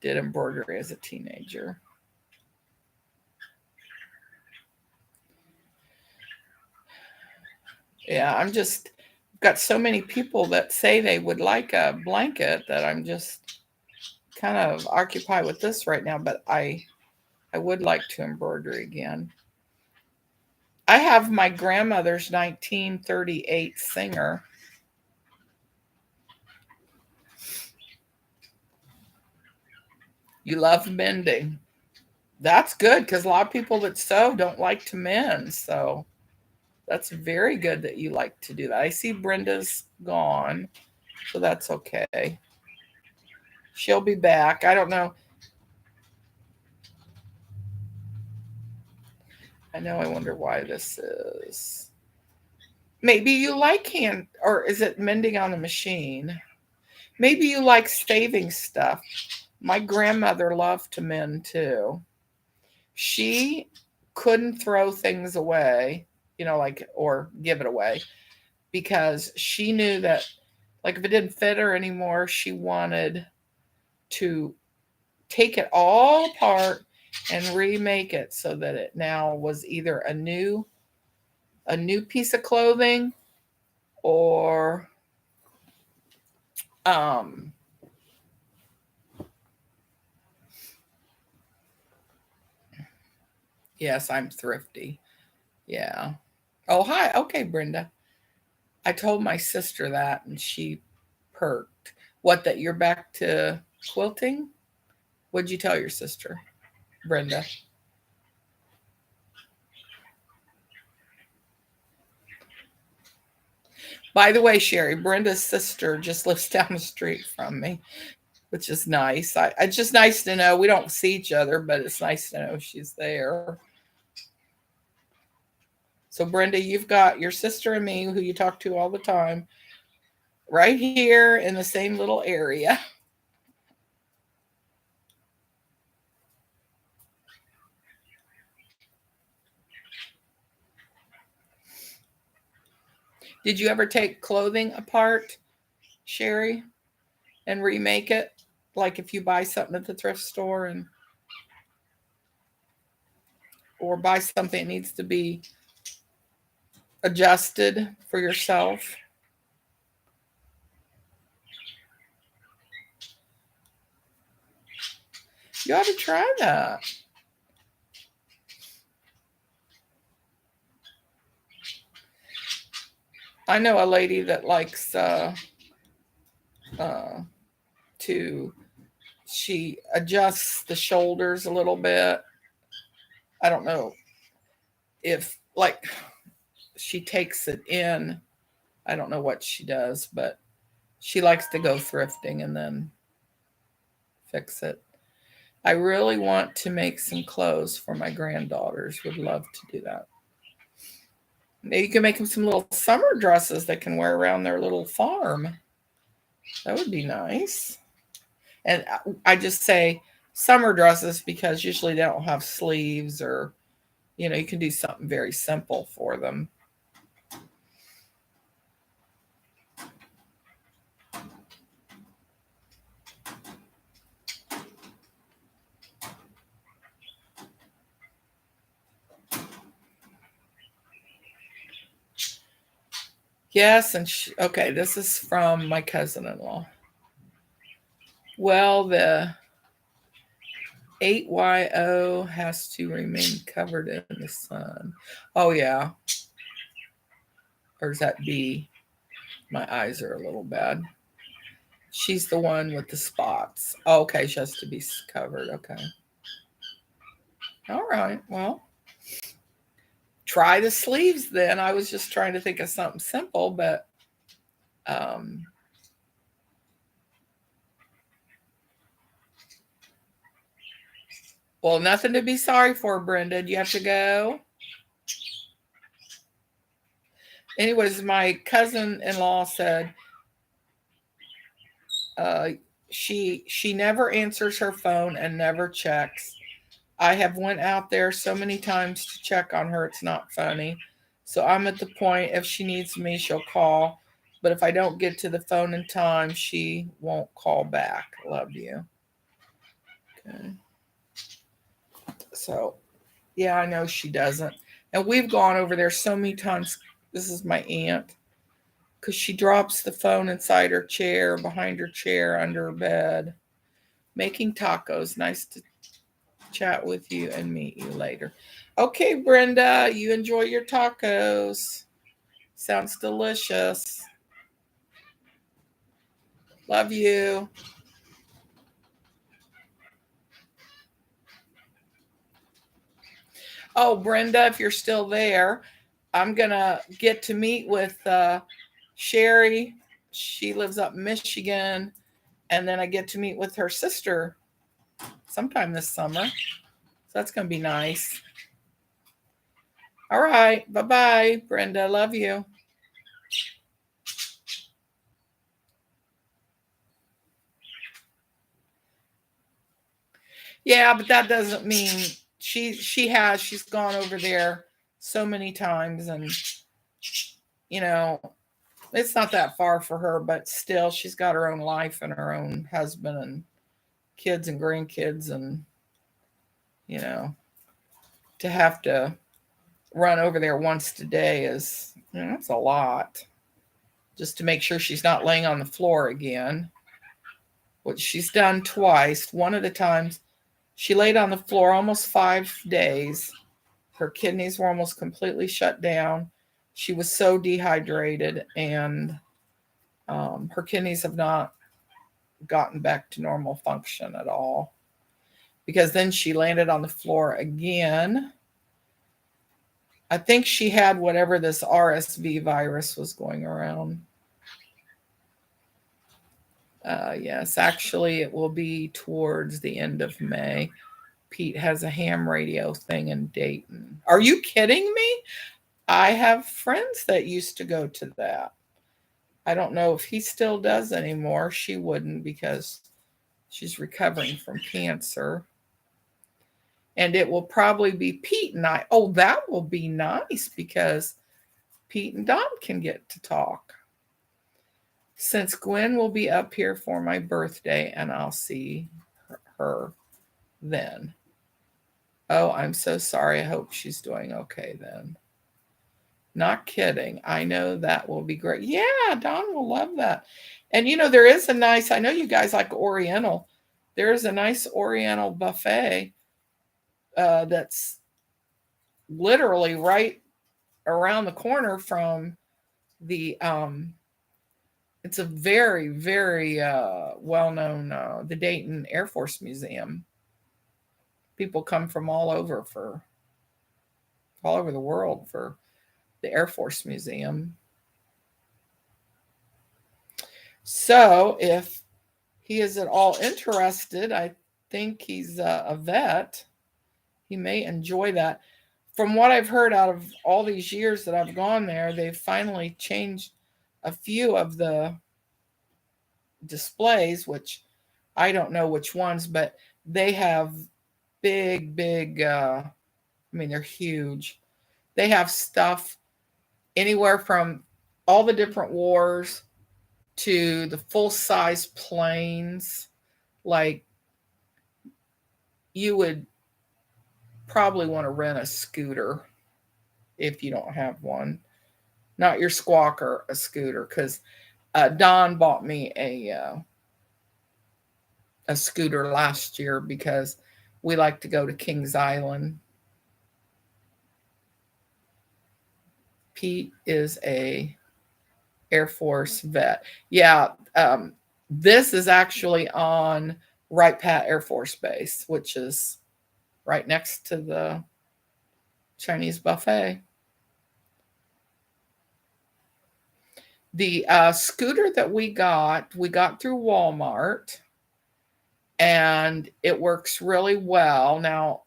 Did embroidery as a teenager. Yeah, I'm just got so many people that say they would like a blanket that I'm just kind of occupied with this right now, but I would like to embroidery again. I have my grandmother's 1938 Singer. You love mending. That's good because a lot of people that sew don't like to mend. So that's very good that you like to do that. I see Brenda's gone, so that's okay. She'll be back. I don't know. I know. I wonder why this is. Maybe you like hand, or is it mending on the machine? Maybe you like saving stuff. My grandmother loved to mend too. She couldn't throw things away, like, or give it away because she knew that, like, if it didn't fit her anymore, she wanted to take it all apart and remake it so that it now was either a new piece of clothing or um yes, I'm thrifty. Yeah. Oh, hi. Okay, Brenda. I told my sister that and she perked. What, that you're back to quilting? What'd you tell your sister, Brenda? By the way, Sherry, Brenda's sister just lives down the street from me, which is nice. It's just nice to know we don't see each other, but it's nice to know she's there. So, Brenda, you've got your sister and me, who you talk to all the time, right here in the same little area. Did you ever take clothing apart, Sherry, and remake it? Like if you buy something at the thrift store and or buy something that needs to be adjusted for yourself. You ought to try that. I know a lady that likes uh, to, she adjusts the shoulders a little bit. I don't know if, like, she takes it in. I don't know what she does, but she likes to go thrifting and then fix it. I really want to make some clothes for my granddaughters. Would love to do that. Maybe you can make them some little summer dresses they can wear around their little farm. That would be nice. And I just say summer dresses because usually they don't have sleeves, or, you can do something very simple for them. Yes, and okay, this is from my cousin-in-law. Well, the 8YO has to remain covered in the sun. Oh, yeah. Or is that B? My eyes are a little bad. She's the one with the spots. Oh, okay, she has to be covered. Okay. All right. Well, try the sleeves then. I was just trying to think of something simple, but um, well, nothing to be sorry for, Brenda. Do you have to go? Anyways, my cousin-in-law said uh, she never answers her phone and never checks. I have went out there so many times to check on her. It's not funny. So I'm at the point, if she needs me, she'll call. But if I don't get to the phone in time, she won't call back. Love you. Okay. So, yeah, I know she doesn't. And we've gone over there so many times. This is my aunt. Because she drops the phone inside her chair, behind her chair, under her bed. Making tacos. Nice to chat with you and meet you later. Okay, Brenda, you enjoy your tacos. Sounds delicious. Love you. Oh, Brenda, if you're still there, I'm going to get to meet with Sherry. She lives up in Michigan. And then I get to meet with her sister sometime this summer. So that's going to be nice. All right. Bye-bye, Brenda. Love you. Yeah, but that doesn't mean she's gone over there so many times, and you know, it's not that far for her, but still she's got her own life and her own husband and kids and grandkids, and you know, to have to run over there once a day is, that's a lot. Just to make sure she's not laying on the floor again, which she's done twice. One of the times she laid on the floor almost 5 days. Her kidneys were almost completely shut down. She was so dehydrated, and her kidneys have not gotten back to normal function at all. Because then she landed on the floor again. I think she had whatever this RSV virus was going around. Yes, actually, it will be towards the end of May. Pete has a ham radio thing in Dayton. Are you kidding me? I have friends that used to go to that. I don't know if he still does anymore. She wouldn't because she's recovering from cancer. And it will probably be Pete and I. Oh, that will be nice because Pete and Don can get to talk. Since Gwen will be up here for my birthday and I'll see her then. Oh, I'm so sorry. I hope she's doing okay then. Not kidding. I know that will be great. Yeah, Don will love that. And there is a nice, I know you guys like Oriental. There is a nice Oriental buffet that's literally right around the corner from the it's a very, very well-known the Dayton Air Force Museum. People come from all over the world for the Air Force Museum. So if he is at all interested, I think he's a vet. He may enjoy that. From what I've heard out of all these years that I've gone there, they've finally changed a few of the displays, which I don't know which ones, but they have big, big, I mean, they're huge. They have stuff anywhere from all the different wars to the full size planes. Like, you would probably want to rent a scooter if you don't have one. Not your squawker, a scooter, because Don bought me a scooter last year because we like to go to Kings Island. Pete is a Air Force vet. Yeah, this is actually on Wright Pat Air Force Base, which is right next to the Chinese buffet. The scooter that we got through Walmart, and it works really well. Now,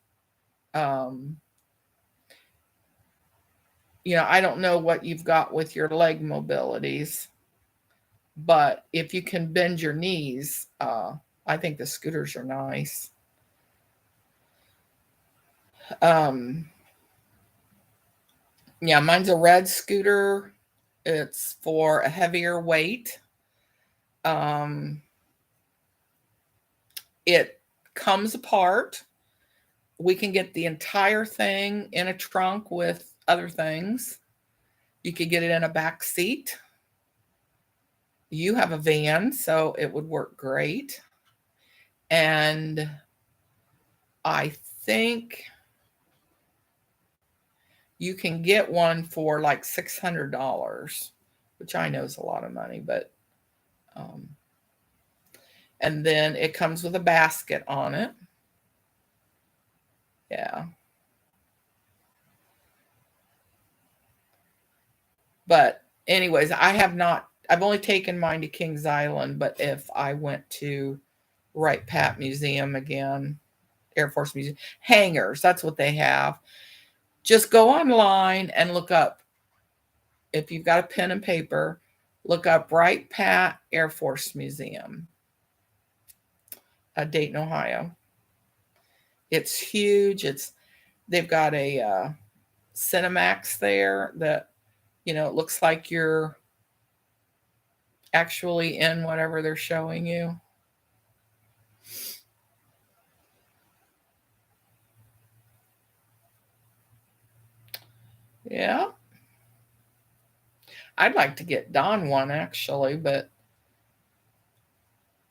um, I don't know what you've got with your leg mobilities, but if you can bend your knees, I think the scooters are nice. Um, yeah, mine's a red scooter. It's for a heavier weight. Um, it comes apart. We can get the entire thing in a trunk with other things. You could get it in a back seat. You have a van, so it would work great. And I think you can get one for like $600, which I know is a lot of money, but um, and then it comes with a basket on it. Yeah. But anyways, I've only taken mine to Kings Island, but if I went to Wright Pat Museum again, Air Force Museum, hangars, that's what they have. Just go online and look up, if you've got a pen and paper, look up Wright Pat Air Force Museum, Dayton, Ohio. It's huge. They've got a Cinemax there that it looks like you're actually in whatever they're showing you. Yeah, I'd like to get Don one actually, but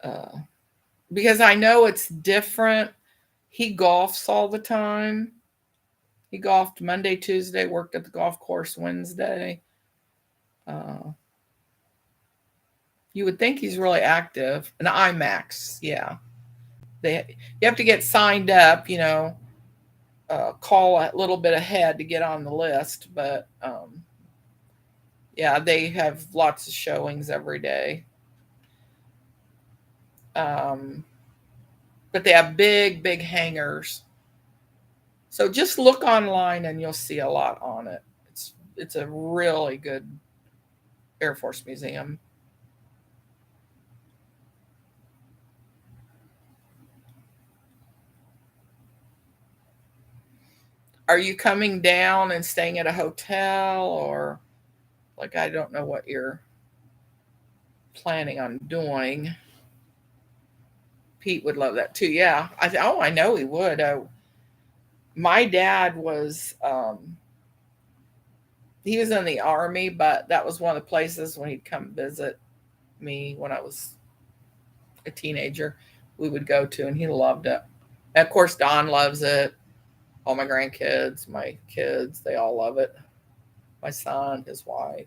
uh, because I know it's different. He golfs all the time. He golfed Monday, Tuesday, worked at the golf course Wednesday. Uh, you would think he's really active. An IMAX, yeah. You have to get signed up, call a little bit ahead to get on the list, but yeah, they have lots of showings every day. Um, but they have big, big hangers. So just look online and you'll see a lot on it. It's a really good Air Force museum. Are you coming down and staying at a hotel, or like I don't know what you're planning on doing? Pete would love that too. Yeah, I know he would. My dad was he was in the army, but that was one of the places when he'd come visit me when I was a teenager, we would go to, and he loved it. And of course, Don loves it. All my grandkids, my kids, they all love it. My son, his wife.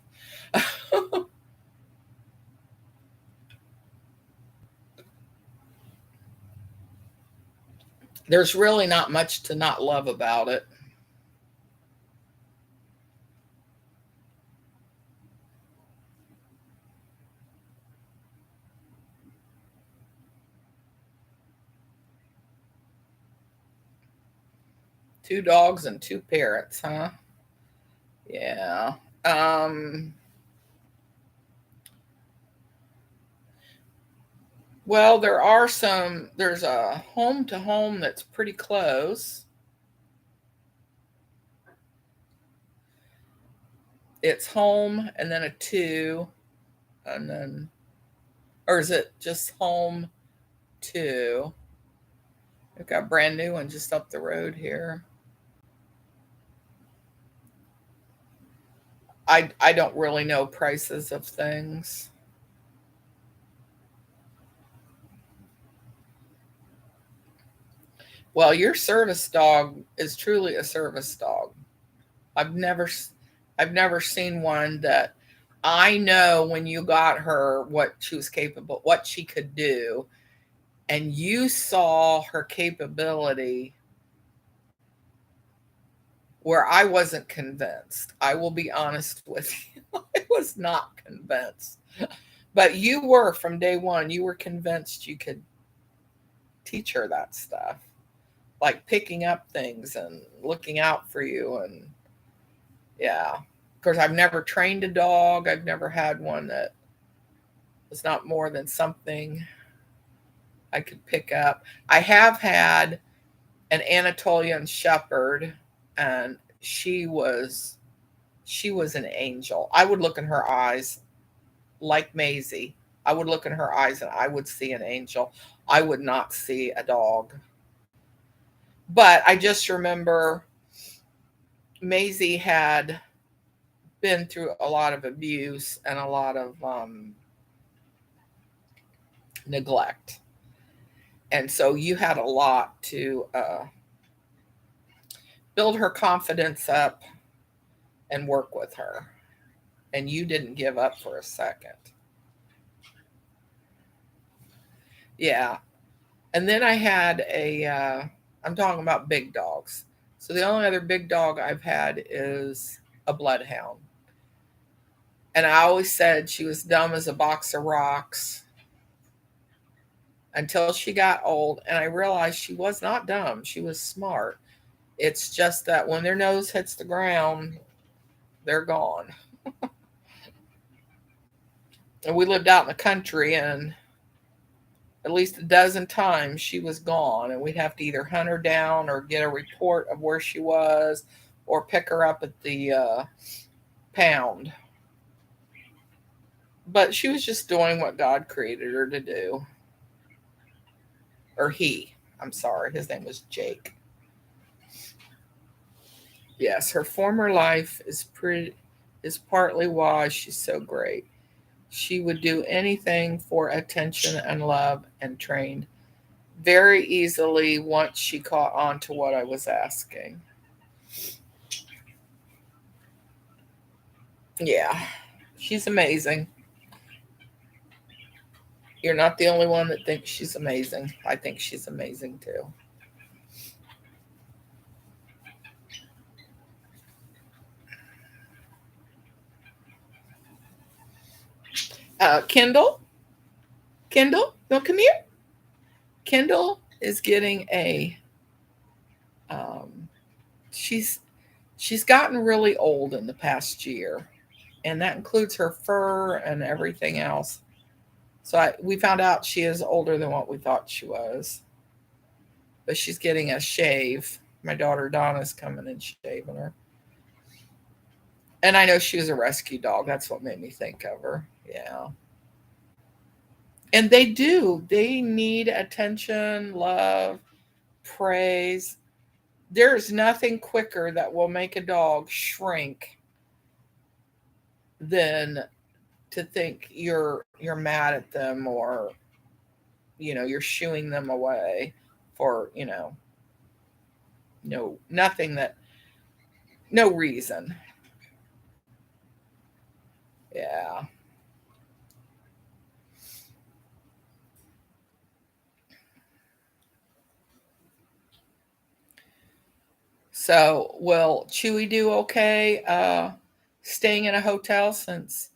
There's really not much to not love about it. 2 dogs and 2 parrots, huh? Yeah. Um, well, there's a home to home that's pretty close. It's home and then a two, and then, or is it just home two? We've got a brand new one just up the road here. I don't really know prices of things. Well, your service dog is truly a service dog. I've never I've never seen one that I know when you got her what she was capable, what she could do, and you saw her capability where I wasn't convinced. I will be honest with you. I was not convinced. But you were from day one. You were convinced you could teach her that stuff, like picking up things and looking out for you. And yeah, of course, I've never trained a dog. I've never had one that was not more than something I could pick up. I have had an Anatolian Shepherd, and she was an angel. I would look in her eyes like Maisie. I would look in her eyes and I would see an angel. I would not see a dog. But I just remember Maisie had been through a lot of abuse and a lot of neglect. And so you had a lot to build her confidence up and work with her. And you didn't give up for a second. Yeah. And then I had I'm talking about big dogs. So the only other big dog I've had is a bloodhound. And I always said she was dumb as a box of rocks until she got old. And I realized she was not dumb, she was smart. It's just that when their nose hits the ground, they're gone. And we lived out in the country, and at least a dozen times she was gone, and we'd have to either hunt her down or get a report of where she was or pick her up at the pound. But she was just doing what God created her to do. Or he. I'm sorry, his name was Jake. Yes, her former life is partly why she's so great. She would do anything for attention and love, and trained very easily once she caught on to what I was asking. Yeah, she's amazing. You're not the only one that thinks she's amazing. I think she's amazing too. Kendall, Kendall, no, come here. Kendall is getting a um, she's she's gotten really old in the past year, and that includes her fur and everything else. So we found out she is older than what we thought she was, but she's getting a shave. My daughter Donna's coming and shaving her, and I know she was a rescue dog. That's what made me think of her. Yeah, and they do. They need attention, love, praise. There's nothing quicker that will make a dog shrink than to think you're mad at them, or you're shooing them away for nothing, that no reason. Yeah. So will Chewy do okay staying in a hotel? Since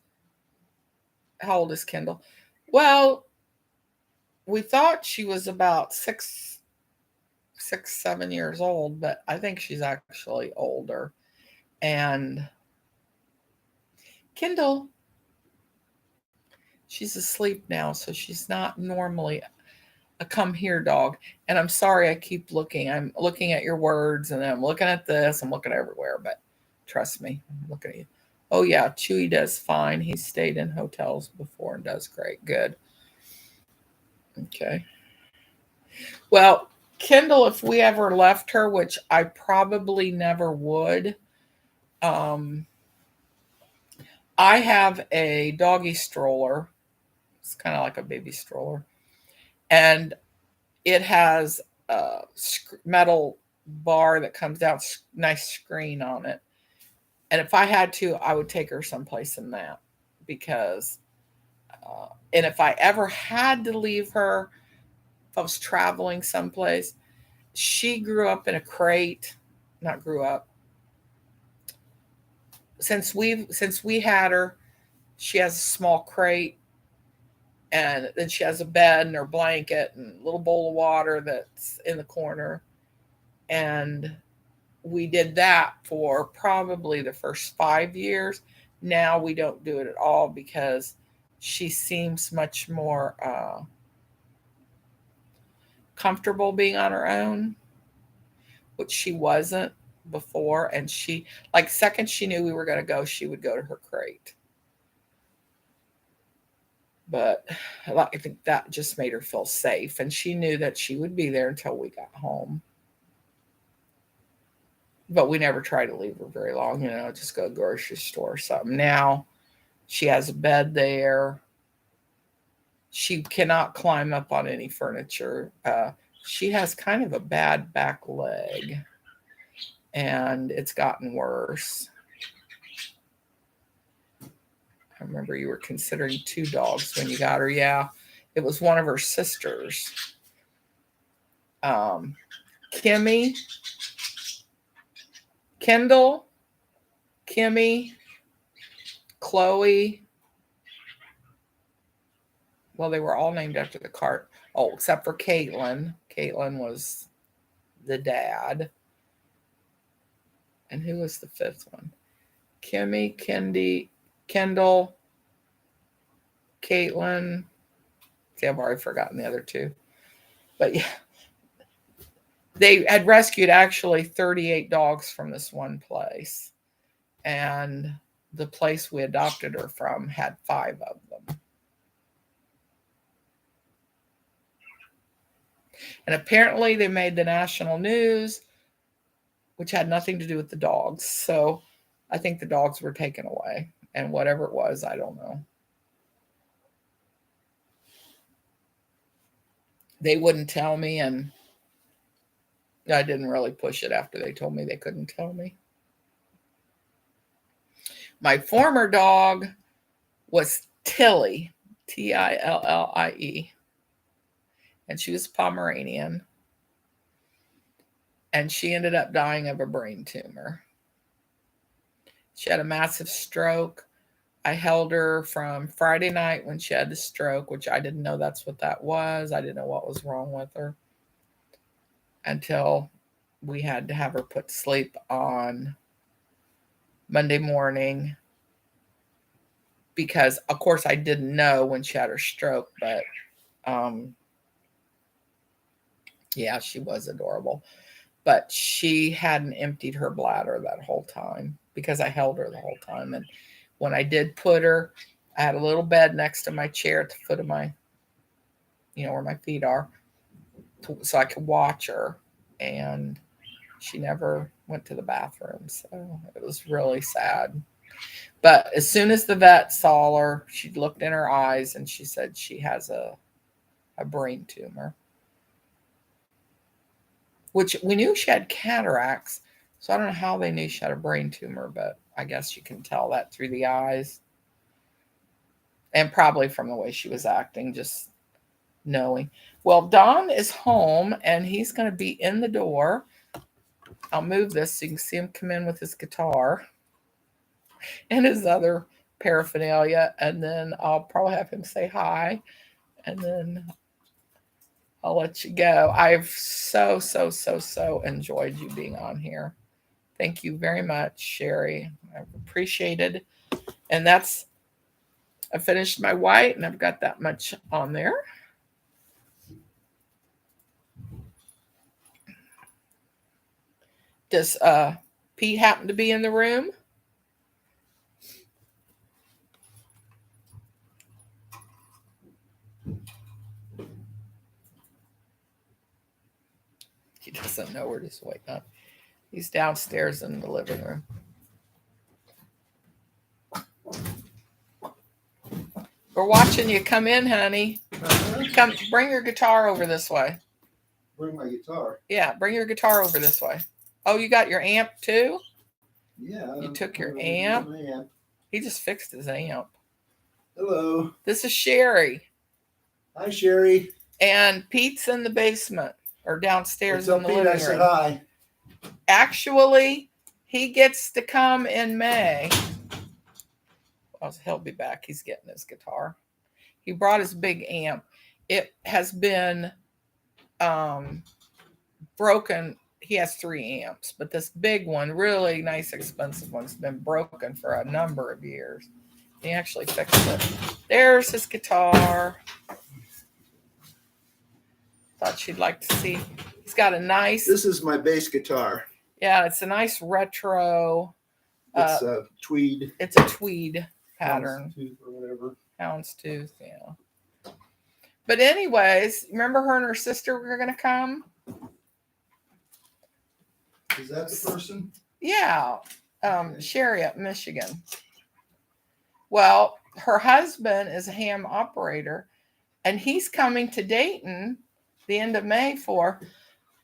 how old is Kendall? Well, we thought she was about 7 years old, but I think she's actually older. And Kendall, she's asleep now, so she's not normally a come here dog. And I'm sorry I keep looking. I'm looking at your words, and then I'm looking at this. I'm looking everywhere, but trust me, I'm looking at you. Oh yeah, Chewy does fine. He's stayed in hotels before and does great. Good. Okay. Well, Kendall, if we ever left her, which I probably never would, um, I have a doggy stroller. It's kind of like a baby stroller, and it has a metal bar that comes down, nice screen on it. And if I had to, I would take her someplace in that, because, and if I ever had to leave her, if I was traveling someplace, she grew up in a crate, not grew up, since we had her, she has a small crate, and then she has a bed and her blanket and a little bowl of water that's in the corner. And we did that for probably the first 5 years. Now we don't do it at all, because she seems much more comfortable being on her own, which she wasn't before. And she, like, second she knew we were going to go, she would go to her crate. But I think that just made her feel safe, and she knew that she would be there until we got home. But we never try to leave her very long, just go to the grocery store or something. Now she has a bed there. She cannot climb up on any furniture. She has kind of a bad back leg, and it's gotten worse. I remember you were considering two dogs when you got her. Yeah, it was one of her sisters. Um, Kimmy, Kendall, Kimmy, Chloe. Well, they were all named after the cart. Oh, except for Caitlin. Caitlin was the dad. And who was the fifth one? Kimmy, Kendi, Kendall, Caitlin. See, I've already forgotten the other two. But yeah, they had rescued actually 38 dogs from this one place. And the place we adopted her from had 5 of them. And apparently they made the national news, which had nothing to do with the dogs. So I think the dogs were taken away. And whatever it was, I don't know. They wouldn't tell me, and I didn't really push it after they told me they couldn't tell me. My former dog was Tilly, Tillie, and she was Pomeranian, and she ended up dying of a brain tumor. She had a massive stroke. I held her from Friday night when she had the stroke, which I didn't know that's what that was. I didn't know what was wrong with her until we had to have her put to sleep on Monday morning because, of course, I didn't know when she had her stroke, but yeah, she was adorable. But she hadn't emptied her bladder that whole time because I held her the whole time. And when I did put her, I had a little bed next to my chair at the foot of my, where my feet are, so I could watch her. And she never went to the bathroom. So it was really sad. But as soon as the vet saw her, she looked in her eyes and she said she has a brain tumor, which we knew she had cataracts. So I don't know how they knew she had a brain tumor, but I guess you can tell that through the eyes and probably from the way she was acting, just knowing. Well, Don is home and he's going to be in the door. I'll move this so you can see him come in with his guitar and his other paraphernalia. And then I'll probably have him say hi. And then I'll let you go. I've so enjoyed you being on here. Thank you very much, Sherry. I've appreciated. And I finished my white and I've got that much on there. Does Pete happen to be in the room? He doesn't know we're just waiting up. He's downstairs in the living room. We're watching you come in, honey. Come, bring your guitar over this way. Bring my guitar. Yeah, bring your guitar over this way. Oh, you got your amp too? Yeah. You took your amp? He just fixed his amp. Hello. This is Sherry. Hi, Sherry. And Pete's in the basement or downstairs in the Pete, living I room. said hi. Actually, he gets to come in May. Well, he'll be back. He's getting his guitar. He brought his big amp. It has been broken. He has 3 amps, but this big one, really nice, expensive one, has been broken for a number of years. He actually fixed it. There's his guitar. Thought you'd like to see. He's got a nice. This is my bass guitar. Yeah, it's a nice retro. It's a tweed. It's a tweed pattern. Houndstooth or whatever. Houndstooth, yeah. But anyways, remember her and her sister were going to come? Is that the person? Yeah, Sherry up in Michigan. Well, her husband is a ham operator, and he's coming to Dayton the end of May for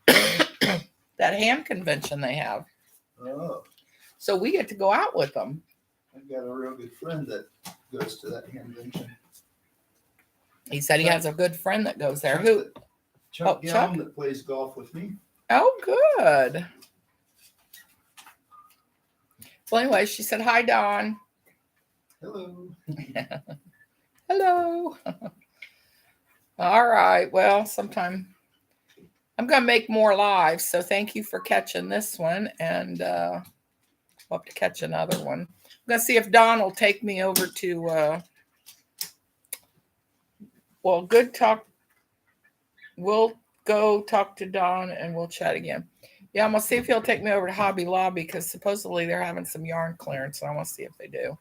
that ham convention they have. Oh. So we get to go out with them. I've got a real good friend that goes to that ham convention. He said he has a good friend that goes there. Chuck Gillum that plays golf with me. Oh, good. Well, anyway, she said, hi, Dawn. Hello. Hello. All right. Well, sometime I'm going to make more lives. So thank you for catching this one. And we'll have to catch another one. I'm going to see if Dawn will take me over to, good talk. We'll go talk to Dawn and we'll chat again. Yeah, I'm going to see if he'll take me over to Hobby Lobby because supposedly they're having some yarn clearance. So I want to see if they do.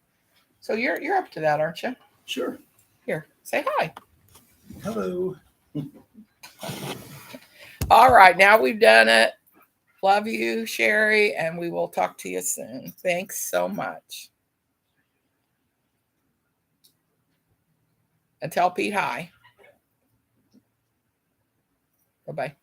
So you're up to that, aren't you? Sure. Here, say hi. Hello. All right, now we've done it. Love you, Sherry, and we will talk to you soon. Thanks so much. And tell Pete hi. Bye-bye.